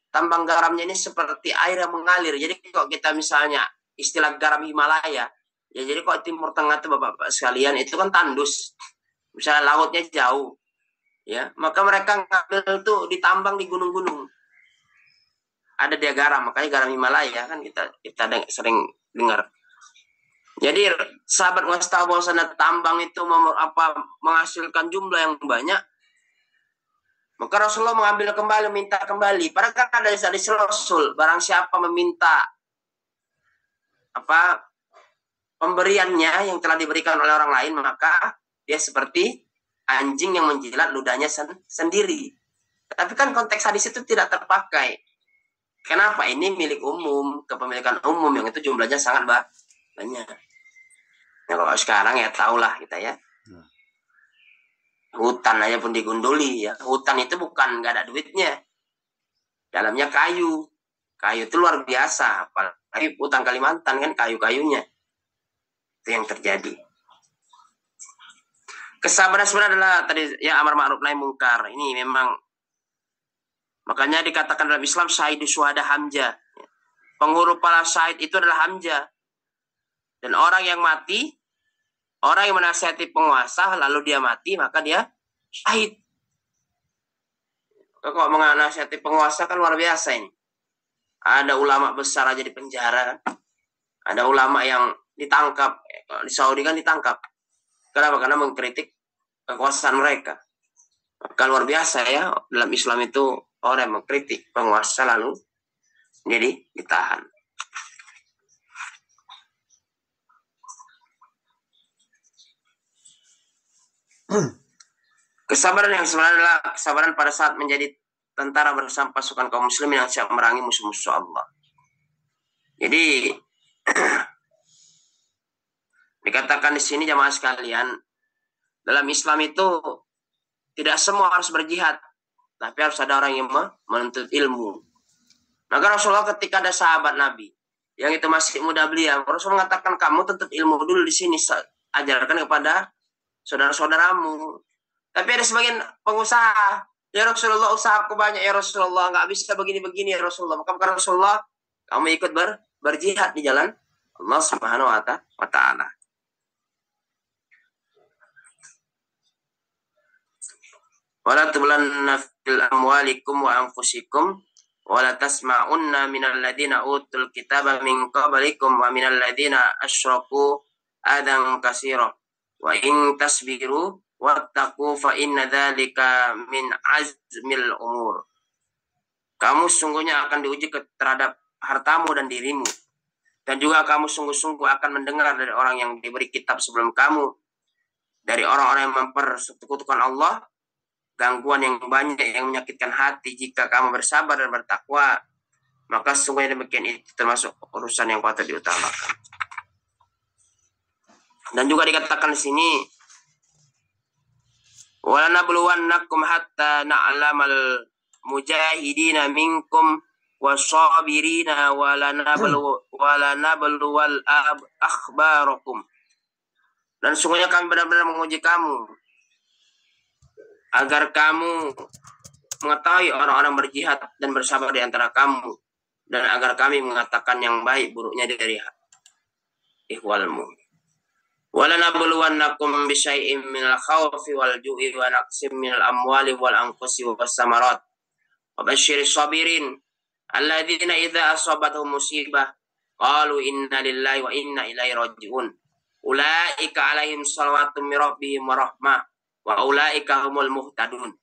tambang garamnya ini seperti air yang mengalir. Jadi kalau kita misalnya istilah garam Himalaya, ya jadi kalau Timur Tengah itu bapak-bapak sekalian itu kan tandus. Misalnya lautnya jauh, ya, maka mereka ngambil tuh ditambang di gunung-gunung. Ada dia garam, makanya garam Himalaya kan kita sering dengar. Jadi sahabat ngasih tahu bahwa tambang itu menghasilkan jumlah yang banyak. Maka Rasulullah mengambil kembali, minta kembali. Padahal kan ada hadis Rasul, barang siapa meminta pemberiannya yang telah diberikan oleh orang lain, maka dia seperti anjing yang menjilat ludahnya sendiri. Tapi kan konteks hadis itu tidak terpakai. Kenapa? Ini milik umum, kepemilikan umum yang itu jumlahnya sangat banyak. Nah, kalau sekarang ya tahulah kita ya. Hutan aja pun digunduli ya. Hutan itu bukan nggak ada duitnya. Dalamnya kayu. Kayu itu luar biasa. Apalagi hutan Kalimantan kan kayu-kayunya. Itu yang terjadi. Kesabaran sebenarnya adalah tadi ya amar ma'ruf nahi mungkar. Ini memang makanya dikatakan dalam Islam syahidus syuhada hamzah. Pengurus para syahid itu adalah hamzah. Dan orang yang mati, orang yang menasihati penguasa lalu dia mati, maka dia syahid. Kalau menasihati penguasa kan luar biasa ini. Ada ulama besar aja di penjara. Ada ulama yang ditangkap. Di Saudi kan ditangkap. Kenapa? Karena mengkritik kekuasaan mereka. Maka luar biasa ya. Dalam Islam itu orang yang mengkritik penguasa lalu jadi ditahan. Kesabaran yang sebenarnya adalah kesabaran pada saat menjadi tentara bersama pasukan kaum muslimin yang siap memerangi musuh-musuh Allah. Jadi dikatakan di sini jamaah sekalian, dalam Islam itu tidak semua harus berjihad, tapi harus ada orang yang menuntut ilmu. Maka Rasulullah ketika ada sahabat Nabi yang itu masih muda belia, Rasulullah mengatakan kamu tuntut ilmu dulu di sini, ajarkan kepada saudara-saudaramu. Tapi ada sebagian pengusaha, ya Rasulullah usahaku banyak ya Rasulullah, nggak bisa begini-begini ya Rasulullah. Maka Rasulullah, kamu ikut berjihad di jalan Allah Subhanahu wa Ta'ala. Wala tublanna fil amwalikum wa anfusikum wala tasma'unna minal ladina utul kitaba min qablikum wa minal ladina asyraku adan katsira wa in tasbiru wattaqu fa inna dzalika min azmil umur. Kamu sungguhnya akan diuji terhadap hartamu dan dirimu, dan juga kamu sungguh-sungguh akan mendengar dari orang yang diberi kitab sebelum kamu, dari orang-orang yang mempersekutukan Allah, gangguan yang banyak yang menyakitkan hati. Jika kamu bersabar dan bertakwa, maka sungguhnya demikian itu termasuk urusan yang patut diutamakan. Dan juga dikatakan di sini, wala nabluwannakum hatta na'lamal mujahidina minkum wasabirina wala nabluwal akhbarakum. Dan sungguhnya kami benar-benar menguji kamu agar kamu mengetahui orang-orang berjihad dan bersabar di antara kamu, dan agar kami mengatakan yang baik buruknya dari ihwalmu. Wala nabluwannakum bisyai'im minal khawfi wal ju'i wa naqsim minal amwali wal anfusi was samarat wa basyiris sabirin alladzina idza asabatuhum musibah qalu inna lillahi wa inna ilaihi raji'un ulaika alaihim shalawatun mir rabbihim wa rahmah wa ulaika humul muhtadun.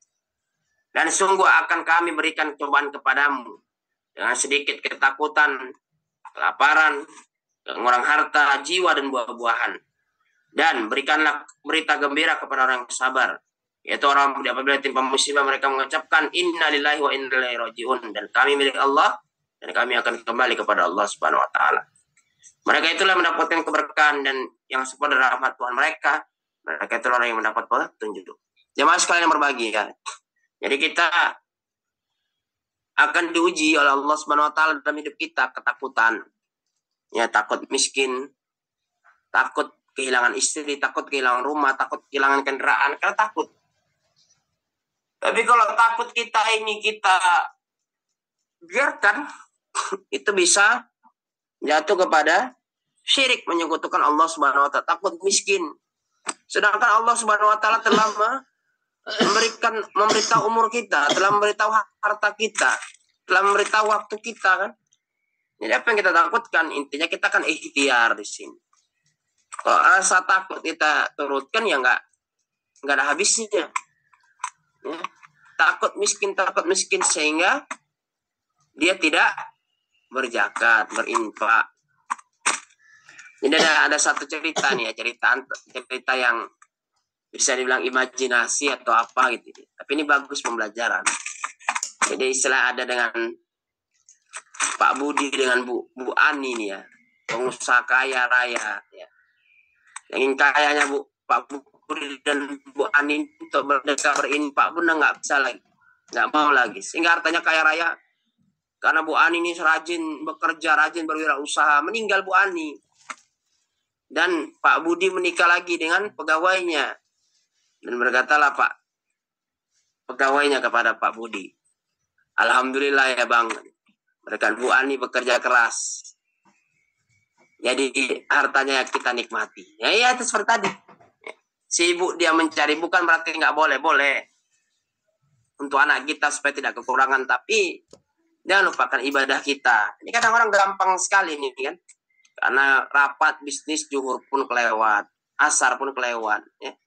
Dan sungguh akan kami berikan cobaan kepadamu dengan sedikit ketakutan, kelaparan, kekurangan harta, jiwa dan buah-buahan. Dan berikanlah berita gembira kepada orang yang sabar, yaitu orang apabila timpa musibah mereka mengucapkan inna lillahi wa inna ilaihi raji'un, dan kami milik Allah dan kami akan kembali kepada Allah Subhanahu wa taala. Mereka itulah mendapatkan keberkahan dan yang sempurna dari rahmat Tuhan mereka. Mereka itulah orang yang mendapat petunjuk. Jemaah sekalian yang berbahagia. Jadi kita akan diuji oleh Allah Subhanahu wa taala dalam hidup kita, ketakutan. Ya, takut miskin, takut kehilangan istri, takut kehilangan rumah, takut kehilangan kendaraan, karena takut. Tapi kalau takut kita ini kita biarkan, itu bisa jatuh kepada syirik, menyekutukan Allah Subhanahu wa taala. Takut miskin, sedangkan Allah Subhanahu wa taala telah memberitahu umur kita, telah memberitahu harta kita, telah memberitahu waktu kita, kan. Jadi apa yang kita takutkan? Intinya kita kan ikhtiar di sini. Kalau rasa takut kita turutkan, ya nggak ada habisnya. Ya. Takut miskin sehingga dia tidak berzakat, berinfak. Jadi ada satu cerita nih ya, cerita yang bisa dibilang imajinasi atau apa gitu. Tapi ini bagus pembelajaran. Jadi istilah ada dengan Pak Budi dengan Bu Ani nih ya, pengusaha kaya raya ya. Yang ingin kayanya Pak Budi dan Bu Ani untuk berdeka berinfak pun nggak bisa lagi, nggak mau lagi. Sehingga artinya kaya raya karena Bu Ani ini rajin bekerja, rajin berwirausaha, meninggal Bu Ani. Dan Pak Budi menikah lagi dengan pegawainya. Dan berkatalah Pak pegawainya kepada Pak Budi, alhamdulillah ya Bang, berkat Bu Ani bekerja keras, jadi hartanya kita nikmati. Ya itu seperti tadi. Si ibu dia mencari, bukan berarti nggak boleh untuk anak kita supaya tidak kekurangan, tapi jangan lupakan ibadah kita. Ini kadang orang gampang sekali nih kan, karena rapat bisnis zuhur pun kelewat, asar pun kelewat. Ya.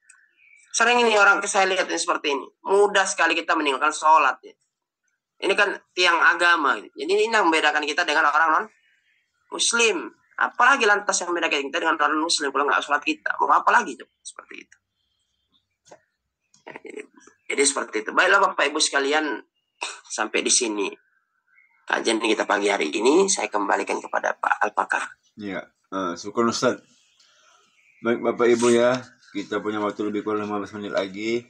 Sering ini orang saya lihat ini seperti ini, mudah sekali kita meninggalkan sholat. Ya. Ini kan tiang agama. Gitu. Jadi ini yang membedakan kita dengan orang non Muslim. Apalagi lantas yang membedakan kita dengan orang Muslim kalau nggak sholat kita, mau apa lagi tuh seperti itu. Ya, jadi seperti itu. Baiklah Bapak Ibu sekalian, sampai di sini kajian kita pagi hari ini. Saya kembalikan kepada Pak Al-Pakar. Ya, syukur Ustaz. Baik Bapak Ibu ya, kita punya waktu lebih kurang 15 menit lagi.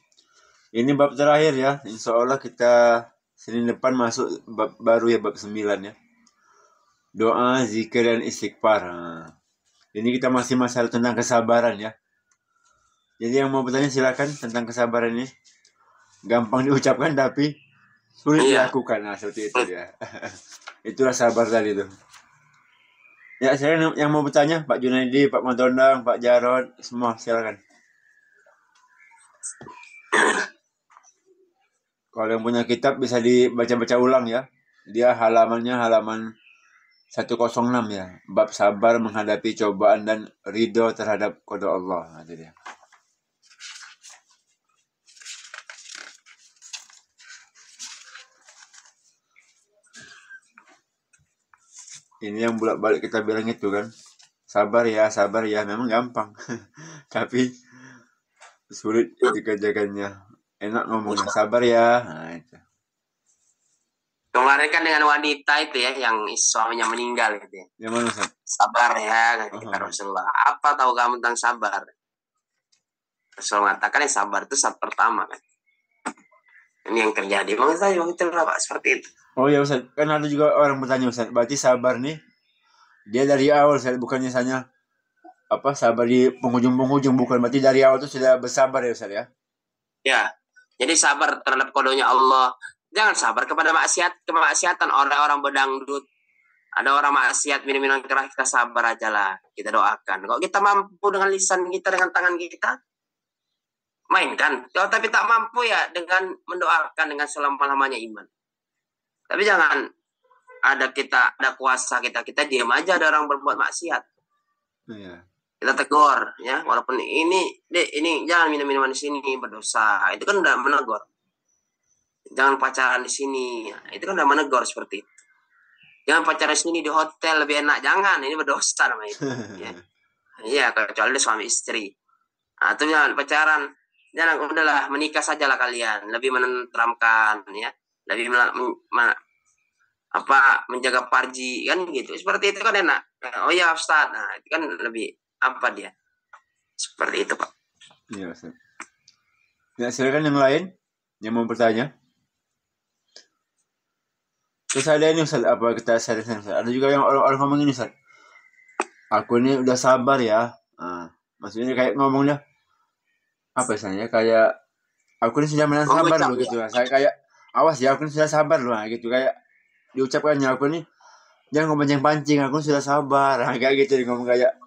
Ini bab terakhir ya. Insya Allah kita Senin depan masuk bab baru ya, bab 9 ya. Doa, zikir, dan istighfar. Ini kita masih masalah tentang kesabaran ya. Jadi yang mau bertanya silakan tentang kesabaran ini. Gampang diucapkan tapi sulit dilakukan. Nah seperti itu ya. Itulah sabar tadi tuh. Ya, saya yang mau bertanya, Pak Junaidi, Pak Matondang, Pak Jarod, semua silakan. Kalau yang punya kitab bisa dibaca-baca ulang ya. Dia halamannya halaman 106 ya. Bab sabar menghadapi cobaan dan ridho terhadap qada Allah. Nah, itu dia. Ini yang bolak-balik kita bilang itu kan. Sabar ya. Memang gampang. Tapi sulit dikerjakannya. Enak ngomongnya sabar ya. Nah, itu. Kemarin kan dengan wanita itu ya, yang suaminya meninggal gitu ya. Yang mana, Ustaz? Sabar ya, kata Rasulullah. Apa tahu kamu tentang sabar? Rasul mengatakan yang sabar itu saat pertama kan. Ini yang terjadi. Bang saya itu Pak seperti itu. Oh ya Ustaz, kan ada juga orang bertanya Ustaz, berarti sabar nih dia dari awal Ustaz, bukan misalnya sabar di penghujung-penghujung, bukan, berarti dari awal itu sudah bersabar ya Ustaz ya? Ya, jadi sabar terhadap kodonya Allah. Jangan sabar kepada kemaksiatan orang-orang bedangdut. Ada orang maksiat minum-minum keras, kita sabar aja lah. Kita doakan. Kalau kita mampu dengan lisan kita, dengan tangan kita, mainkan. Kalau tapi tak mampu ya dengan mendoakan dengan selama-lamanya iman. Tapi jangan ada kuasa kita diam aja ada orang berbuat maksiat. Iya. Kita tegur ya, walaupun ini jangan minum-minuman di sini berdosa. Itu kan udah menegur. Jangan pacaran di sini. Ya, itu kan udah menegur seperti itu. Jangan pacaran di sini di hotel lebih enak. Jangan, ini berdosa namanya itu. Ya. Iya, kecuali suami istri. Nah, itu jangan pacaran. Jangan, udahlah menikah sajalah kalian. Lebih menenteramkan ya. Lebih menjaga parji kan gitu. Seperti itu kan enak. Oh ya Ustaz. Nah, itu kan lebih dia. Seperti itu, Pak. Iya, Ustaz. Ya, silakan yang lain yang mau bertanya. Terus ada ini Ustaz, kita share-share Ustaz. Ada juga yang orang ngomong ini Ustaz. Aku ini udah sabar ya. Nah, maksudnya kayak ngomongnya misalnya kayak aku ini sudah menahan sabar loh gitu. Saya kayak awas ya, aku ini sudah sabar loh gitu, kayak diucapkannya aku ini jangan ngomong-pancing, aku sudah sabar. Nah, kayak gitu ngomong kayak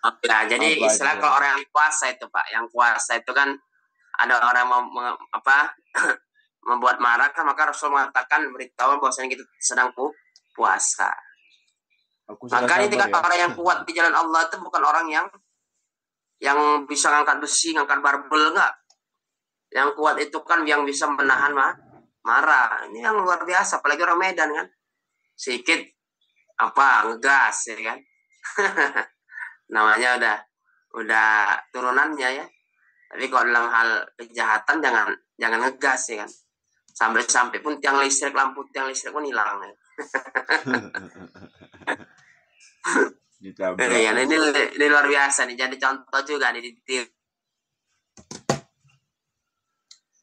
Nah, jadi istilah kalau orang yang puasa itu Pak, yang puasa itu kan ada orang membuat marah kan, maka Rasul mengatakan beritahu bahwasanya kita sedang puasa. Maka ini kata orang yang kuat di jalan Allah itu bukan orang yang bisa ngangkat besi, ngangkat barbel, enggak. Yang kuat itu kan yang bisa menahan marah. Ini yang luar biasa, apalagi orang Medan kan. Sedikit ngegas ya kan. Namanya udah turunannya ya. Tapi kalau dalam hal kejahatan jangan ngegas ya kan. Sampai pun lampu tiang listrik pun hilang ya. Ya, ini luar biasa nih, jadi contoh juga nih.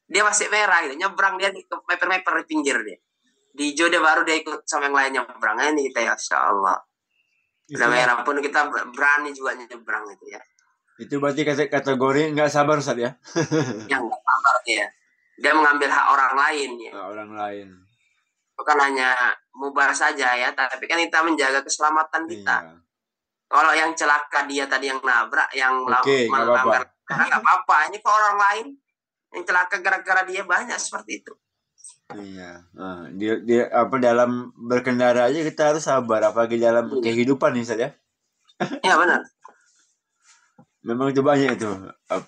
Dia masih merah gitu, nyebrang dia ke meper di pinggir dia. Di hijau dia baru dia ikut sama yang lain nyebrang. Ini kita ya, Insya Allah. Udah merah pun kita berani juga nyebrang itu ya. Itu berarti kategori nggak sabar Ustaz ya? Yang nggak sabar ya. Dia mengambil hak orang lain ya. Orang lain. Bukan hanya mubah saja ya, tapi kan kita menjaga keselamatan kita. Iya. Kalau yang celaka dia tadi yang nabrak, yang melanggar, nggak apa-apa. Ini kok orang lain yang celaka gara-gara dia, banyak seperti itu. Iya. Nah, dia dalam berkendara aja kita harus sabar, apalagi dalam kehidupan nih Ustaz ya. Iya benar. Memang itu banyak itu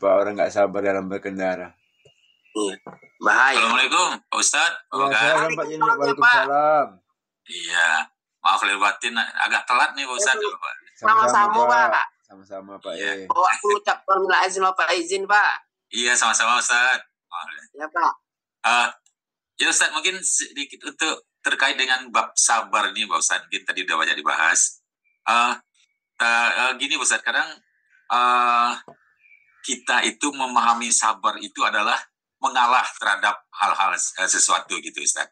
orang nggak sabar dalam berkendara. Iya. Bahaya. Assalamualaikum Pak Ustadz. Waalaikumsalam. Iya. Maaf lahir batin, agak telat nih Pak Ustadz. Sama-sama Pak. Sama-sama Pak. Iya. Aku ucapkan minal izin Pak, izin Pak. Iya, sama-sama Ustadz. Ya Pak. Ya Ustadz, mungkin sedikit untuk terkait dengan bab sabar nih Pak Ustadz. Mungkin tadi udah banyak dibahas. Gini Pak Ustadz, kadang kita itu memahami sabar itu adalah mengalah terhadap hal-hal sesuatu gitu Ustaz.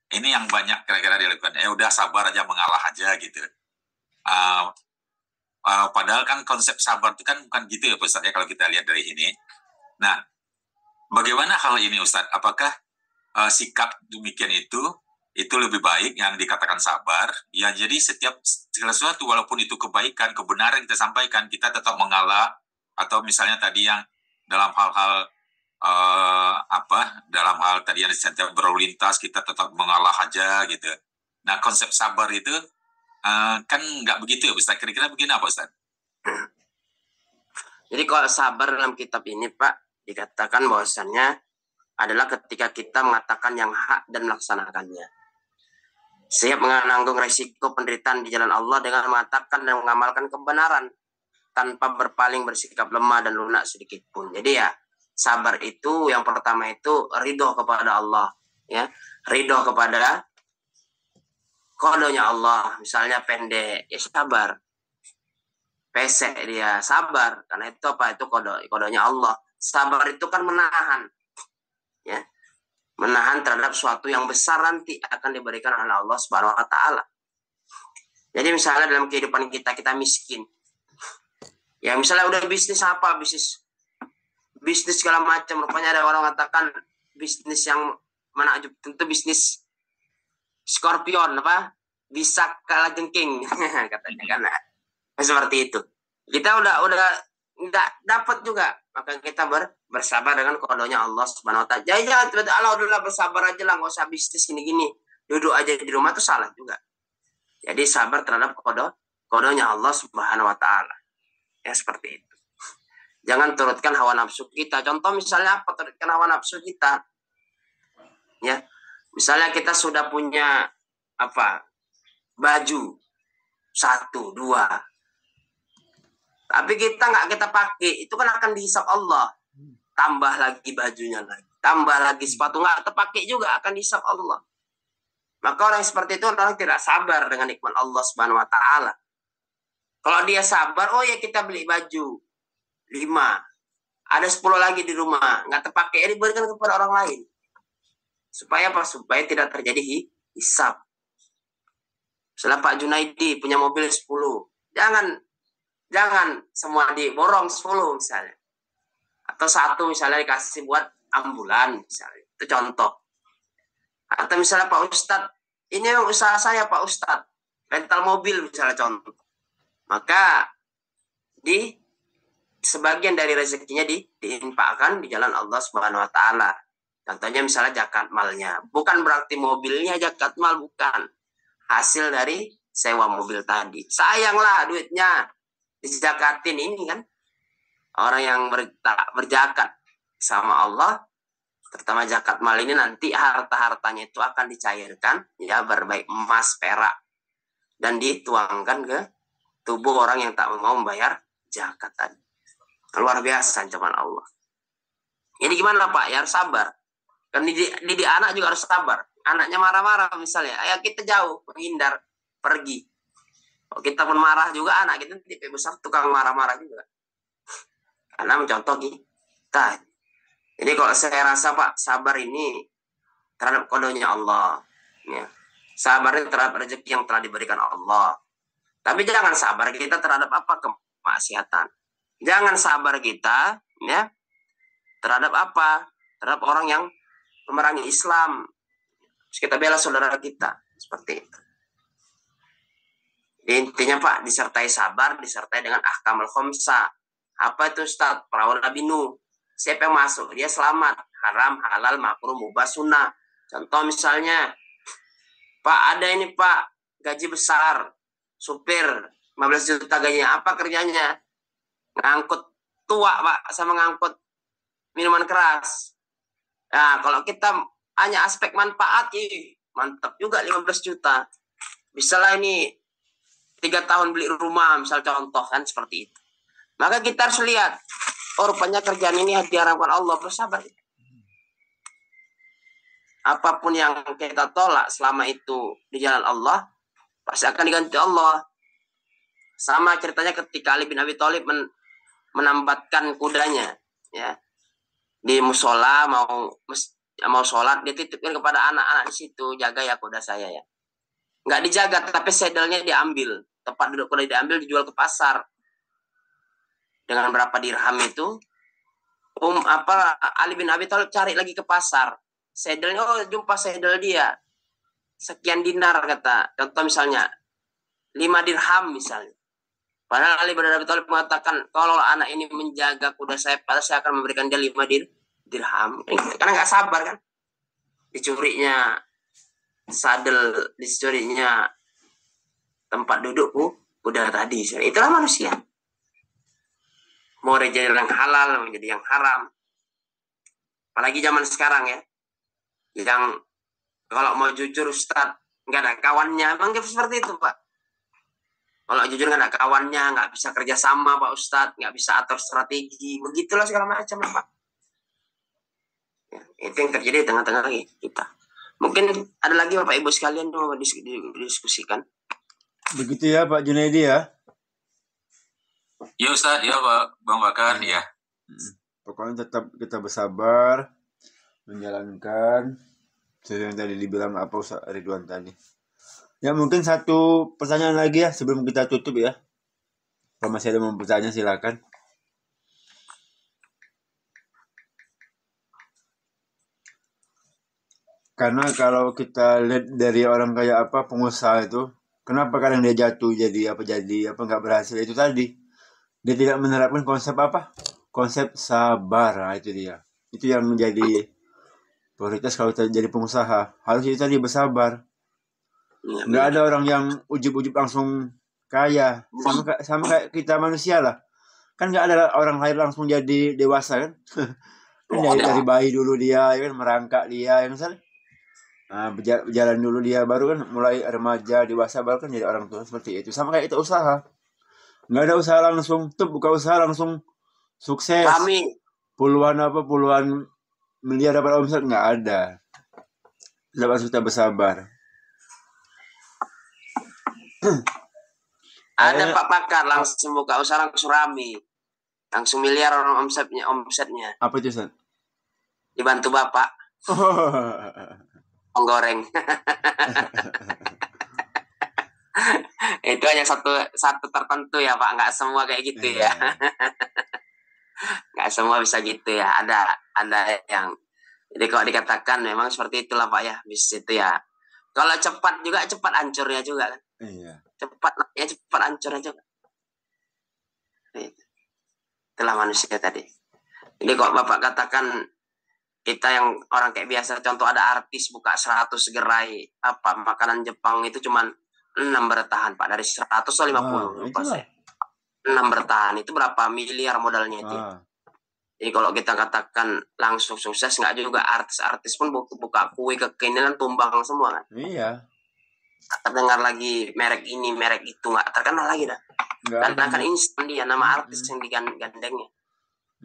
Ini yang banyak kira-kira dilakukan. Udah sabar aja, mengalah aja gitu. Padahal kan konsep sabar itu kan bukan gitu ya Ustaz ya, kalau kita lihat dari ini. Nah, bagaimana hal ini Ustaz? Apakah sikap demikian itu lebih baik yang dikatakan sabar? Ya, jadi setiap sesuatu walaupun itu kebaikan, kebenaran kita sampaikan, kita tetap mengalah. Atau misalnya tadi yang dalam hal-hal hal tadi yang setiap berlalu lintas kita tetap mengalah aja gitu. Nah konsep sabar itu kan nggak begitu Ustaz. Kira-kira begini apa Ustaz? Jadi kalau sabar dalam kitab ini Pak dikatakan bahwasannya adalah ketika kita mengatakan yang hak dan melaksanakannya. Siap menanggung resiko penderitaan di jalan Allah dengan mengatakan dan mengamalkan kebenaran tanpa berpaling, bersikap lemah dan lunak sedikit pun. Jadi ya sabar itu yang pertama itu ridho kepada Allah, ya ridho kepada kodonya Allah. Misalnya pendek, ya sabar. Pesek dia sabar karena itu apa? Itu kodonya Allah. Sabar itu kan menahan, ya menahan terhadap suatu yang besar nanti akan diberikan oleh Allah Subhanahu Wa Taala. Jadi misalnya dalam kehidupan kita miskin, ya misalnya udah bisnis apa, bisnis segala macam, rupanya ada orang mengatakan bisnis yang menakjub, tentu bisnis Scorpion apa bisa kalah jengking katanya kan seperti itu. Kita udah nggak dapat juga, maka kita bersabar dengan kodonya Allah Subhanahu Wa Taala. Jangan tiba-tiba Allah udah bersabar aja lah, nggak usah bisnis gini-gini, duduk aja di rumah itu salah juga. Jadi sabar terhadap kodonya Allah Subhanahu Wa Taala, ya seperti itu. Jangan turutkan hawa nafsu kita. Contoh misalnya apa? Turutkan hawa nafsu kita, ya misalnya kita sudah punya apa baju 1, 2, tapi kita nggak kita pakai, itu kan akan dihisap Allah. Tambah lagi bajunya lagi, tambah lagi sepatu nggak terpakai juga akan dihisap Allah. Maka orang seperti itu orang tidak sabar dengan nikmat Allah Subhanahu Wa Taala. Kalau dia sabar, oh ya kita beli baju 5, ada 10 lagi di rumah nggak terpakai, diberikan kepada orang lain. Supaya apa? Supaya tidak terjadi hisap. Misalnya Pak Junaidi punya mobil 10, jangan semua diborong 10 misalnya. Atau 1 misalnya dikasih buat ambulan misalnya. Itu contoh. Atau misalnya Pak Ustadz, ini yang usaha saya Pak Ustadz, rental mobil misalnya contoh. Maka sebagian dari rezekinya diinfakkan di jalan Allah Subhanahu Wa Taala. Contohnya misalnya zakat malnya. Bukan berarti mobilnya zakat mal, bukan. Hasil dari sewa mobil tadi. Sayanglah duitnya dizakatin ini kan. Orang yang berzakat sama Allah, terutama zakat mal ini nanti harta-hartanya itu akan dicairkan, ya berbaik emas, perak, dan dituangkan ke tubuh orang yang tak mau membayar zakat tadi. Luar biasa ancaman Allah. Jadi gimana Pak? Ya harus sabar. Kan didik anak juga harus sabar. Anaknya marah-marah misalnya, ayo kita jauh, menghindar, pergi. Kalau kita pun marah juga, anak kita tipe besar tukang marah-marah juga. Karena mencontoh kita. Jadi kalau saya rasa Pak, sabar ini terhadap kodonya Allah. Ya. Sabar terhadap rezeki yang telah diberikan Allah. Tapi jangan sabar kita terhadap apa? Kemaksiatan. Jangan sabar kita ya terhadap apa? Terhadap orang yang memerangi Islam. Terus kita bela saudara kita. Seperti itu. Intinya Pak, disertai sabar, disertai dengan ahkamul khamsah. Apa itu Ustaz? Perawan Nabi Nuh. Siapa yang masuk? Dia selamat. Haram, halal, makruh, mubah, sunnah. Contoh misalnya, Pak ada ini Pak, gaji besar. Supir, 15 juta gajinya. Apa kerjanya? Ngangkut tua Pak, sama ngangkut minuman keras. Nah, kalau kita hanya aspek manfaat, mantap juga 15 juta. Bisalah ini 3 tahun beli rumah, misal contoh kan seperti itu. Maka kita harus lihat, oh rupanya kerjaan ini diharapkan Allah, bersabar. Apapun yang kita tolak selama itu di jalan Allah, pasti akan diganti Allah. Sama ceritanya ketika Ali bin Abi Thalib menambatkan kudanya, ya di musola mau sholat, dia titipin kepada anak-anak di situ, jaga ya kuda saya ya. Nggak dijaga, tapi sedelnya diambil, tempat duduk kuda diambil, dijual ke pasar dengan berapa dirham itu. Ali bin Abi Thalib cari lagi ke pasar, sedelnya, oh jumpa sedel dia sekian dinar, kata contoh misalnya 5 dirham misalnya. Padahal Ali bin Abi Thalib mengatakan, kalau anak ini menjaga kuda saya, padahal saya akan memberikan dia 5 dirham. Karena nggak sabar kan. dicurinya sadel, dicurinya tempat dudukku, udah tadi. Itulah manusia. Mau jadi yang halal, mau jadi yang haram. Apalagi zaman sekarang ya, yang kalau mau jujur Ustadz, nggak ada kawannya, emang seperti itu Pak. Kalau jujur nggak ada kawannya, nggak bisa kerja sama Pak Ustadz, nggak bisa atur strategi, begitulah segala macam Pak. Ya, itu yang terjadi di tengah-tengah kita. Mungkin ada lagi Bapak Ibu sekalian yang mau diskusikan. Begitu ya Pak Junaidi ya. Ya Ustadz, ya Pak Bang Bakar, ya. Pokoknya tetap kita bersabar menjalankan sesuai yang tadi dibilang apa Ustaz Ridwan tadi. Ya mungkin satu pertanyaan lagi ya sebelum kita tutup ya. Kalau masih ada yang mau bertanya silakan. Karena kalau kita lihat dari orang kayak apa pengusaha itu, kenapa kadang dia jatuh jadi apa nggak berhasil itu tadi. Dia tidak menerapkan konsep apa? Konsep sabar, nah, itu dia. Itu yang menjadi prioritas kalau kita jadi pengusaha. Harus itu tadi bersabar. Nggak ada orang yang ujub-ujub langsung kaya. Sama kayak kita manusia lah. Kan nggak ada orang lahir langsung jadi dewasa kan. Kan dari bayi dulu dia, ya kan merangkak dia, yang misalnya. Nah, berjalan dulu dia, baru kan mulai remaja, dewasa, baru kan jadi orang tua seperti itu. Sama kayak kita usaha. Nggak ada usaha langsung, buka usaha langsung sukses. Kami puluhan miliar dapat omset, nggak ada. Dapat kita bersabar. Ada Pak Pakar langsung buka usaha langsung rame, langsung miliar orang omsetnya. Apa itu Ustaz? Dibantu Bapak. Goreng. Itu hanya satu tertentu ya Pak, nggak semua kayak gitu ya. Nggak semua bisa gitu ya. Ada yang, jadi kalau dikatakan memang seperti itulah Pak ya, bisnis itu ya. Kalau cepat juga cepat hancurnya juga kan. Iya. Cepat hancurnya juga. Itulah manusia tadi. Jadi kalau Bapak katakan kita yang orang kayak biasa, contoh ada artis buka 100 gerai apa makanan Jepang itu cuman 6 bertahan Pak, dari 100 atau 50 6 bertahan itu berapa miliar modalnya itu. Jadi kalau kita katakan langsung sukses, nggak juga. Artis pun buka kue kekinian tumbang semua kan. Iya. Terdengar lagi merek ini merek itu, nggak terkenal lagi dah. Karena kan instan dia nama artis yang digandengnya.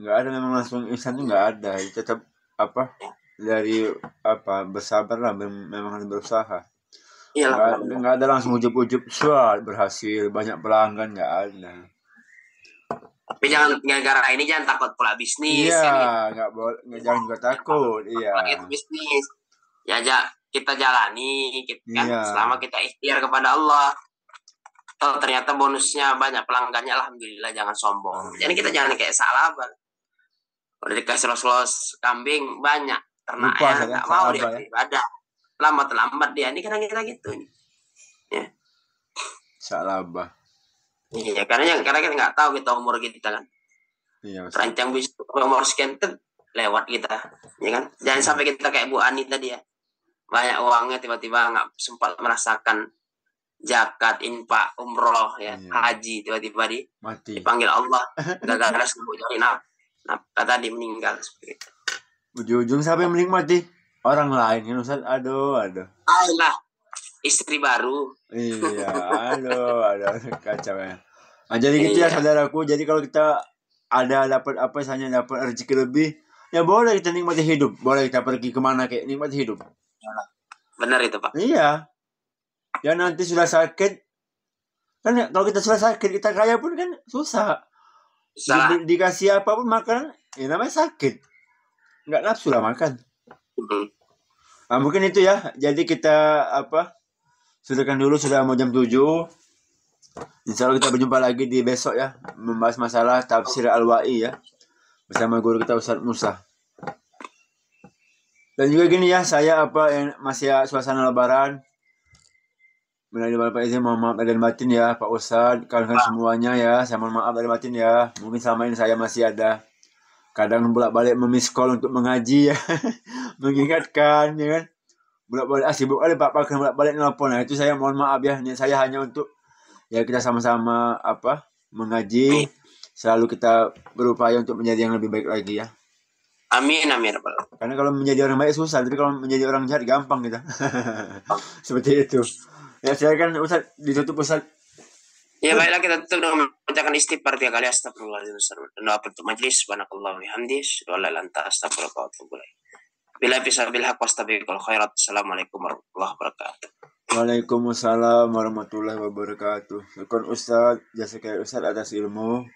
Nggak ada, memang langsung instan tuh nggak ada. Tetap apa dari apa bersabar lah, memang harus berusaha. Iya. Nggak ada langsung ujub-ujub berhasil banyak pelanggan, nggak ada. Tapi jangan gara-gara ini jangan takut pula bisnis. Iya, kan, nggak boleh, jangan juga takut. Iya. Itu bisnis. Ya kita jalani, kan selama kita ikhtiar kepada Allah. Kalau ternyata bonusnya banyak pelanggannya, alhamdulillah, jangan sombong. Jadi kita jangan kayak Salabah. Udah dikasih los kambing banyak, ternaknya nggak mau dia beribadah. Lambat dia, ini kadang kita gitu nih. Ya. Salabah. Iya, karena kita nggak tahu kita umur kita kan. Iya. Rancang bisnis umur sekian tuh lewat kita, ya kan. Jangan sampai kita kayak Bu Ani tadi ya. Banyak uangnya tiba-tiba nggak sempat merasakan zakat, infak, umroh, ya, haji, tiba-tiba dipanggil Allah, gagal sebut dari tadi meninggal seperti itu. Ujung-ujung siapa yang menikmati? Orang lain kan Ustaz. Aduh. Alah, istri baru. Iya, aduh, kacau ya. Nah, jadi gitu ya saudaraku. Jadi kalau kita dapat apa misalnya dapat rezeki lebih, ya boleh kita nikmati hidup. Boleh kita pergi kemana kayak nikmati hidup. Benar itu Pak. Iya. Ya nanti sudah sakit. Kan kalau kita sudah sakit, kita kaya pun kan susah. Dikasih apapun makanan, ya namanya sakit. Nggak nafsu lah makan. Nah, mungkin itu ya. Jadi kita sudahkan dulu, sudah mau jam 7. Insya Allah kita berjumpa lagi di besok ya, membahas masalah tafsir Al-Wa'i ya, bersama guru kita Ustaz Musa. Dan juga gini ya, saya masih suasana Lebaran. Melalui Bapak izin, mohon maaf dari batin ya Pak Ustadz, kawan-kawan semuanya ya, saya mohon maaf dari batin ya. Mungkin selama ini saya masih ada kadang bolak-balik memiss call untuk mengaji ya, mengingatkan ya kan. bolak-balik sibuk kali Pak pakai bolak-balik nelpon. Nah, itu saya mohon maaf ya. Niat saya hanya untuk ya kita sama-sama mengaji, selalu kita berupaya untuk menjadi yang lebih baik lagi ya. Amin. Karena kalau menjadi orang baik susah, tapi kalau menjadi orang jahat gampang kita. Seperti itu. Ya saya kan Ustaz ditutup Ustaz. Ya baiklah, kita tutup dengan membacakan istighfar 3 kali. Astagfirullahaladzim. Dan doa penutup majlis. Subhanakallah wa bihamdi. Asyhadu an la ilaha illa anta astaghfiruka wa atubu ilaik. Bila bisa bil haq wastabiqul khairat. Assalamualaikum warahmatullahi wabarakatuh. Waalaikumsalam warahmatullahi wabarakatuh. Syukur Ustaz, jasa kaya Ustaz atas ilmu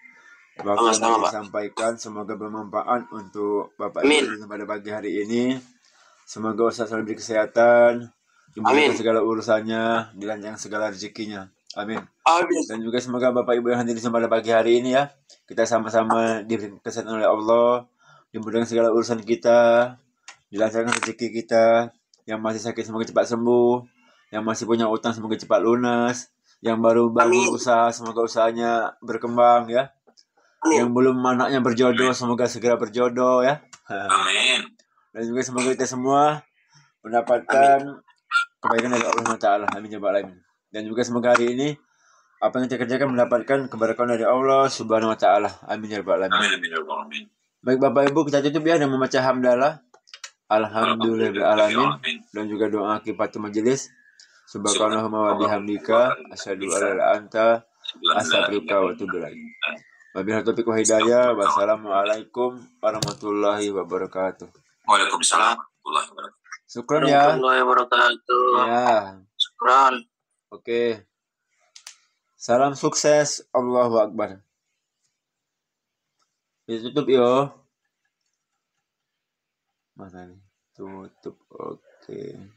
waktu yang disampaikan. Semoga bermanfaat untuk Bapak Ibu pada pagi hari ini. Semoga Ustaz selalu diberi kesehatan, dimudahkan segala urusannya, dilancarkan segala rezekinya. Amin. Dan juga semoga Bapak Ibu yang hadir di pada pagi hari ini ya, kita sama-sama diberi kesehatan oleh Allah, dimudahkan segala urusan kita, dilancarkan rezeki kita. Yang masih sakit semoga cepat sembuh, yang masih punya utang semoga cepat lunas, yang baru bangun usaha semoga usahanya berkembang ya. Yang belum anaknya berjodoh semoga segera berjodoh ya. Amin. Dan juga semoga kita semua mendapatkan kebaikan dari Allah Ta'ala. Amin ya Rabbal alamin. Dan juga semoga hari ini apa yang kita kerjakan mendapatkan keberkahan dari Allah Subhanahu wa Ta'ala. Amin ya Rabbal alamin. Baik Bapak Ibu, kita tutup ya dengan membaca hamdalah. Alhamdulillahirrahmanirrahim. Dan juga doa akibat majelis. Subhanallahumma wa bihamdika asyhadu an la ilaha illa anta astaghfiruka wa atubu ilaik. Wabillahi taufiq wa hidayah. Wassalamualaikum warahmatullahi wabarakatuh. Waalaikumsalam warahmatullahi wabarakatuh. Syukran ya. Warahmatullahi wabarakatuh. Ya. Syukran. Oke. Salam sukses. Allahu Akbar. Ditutup yo. Mana nih? Tutup. Oke.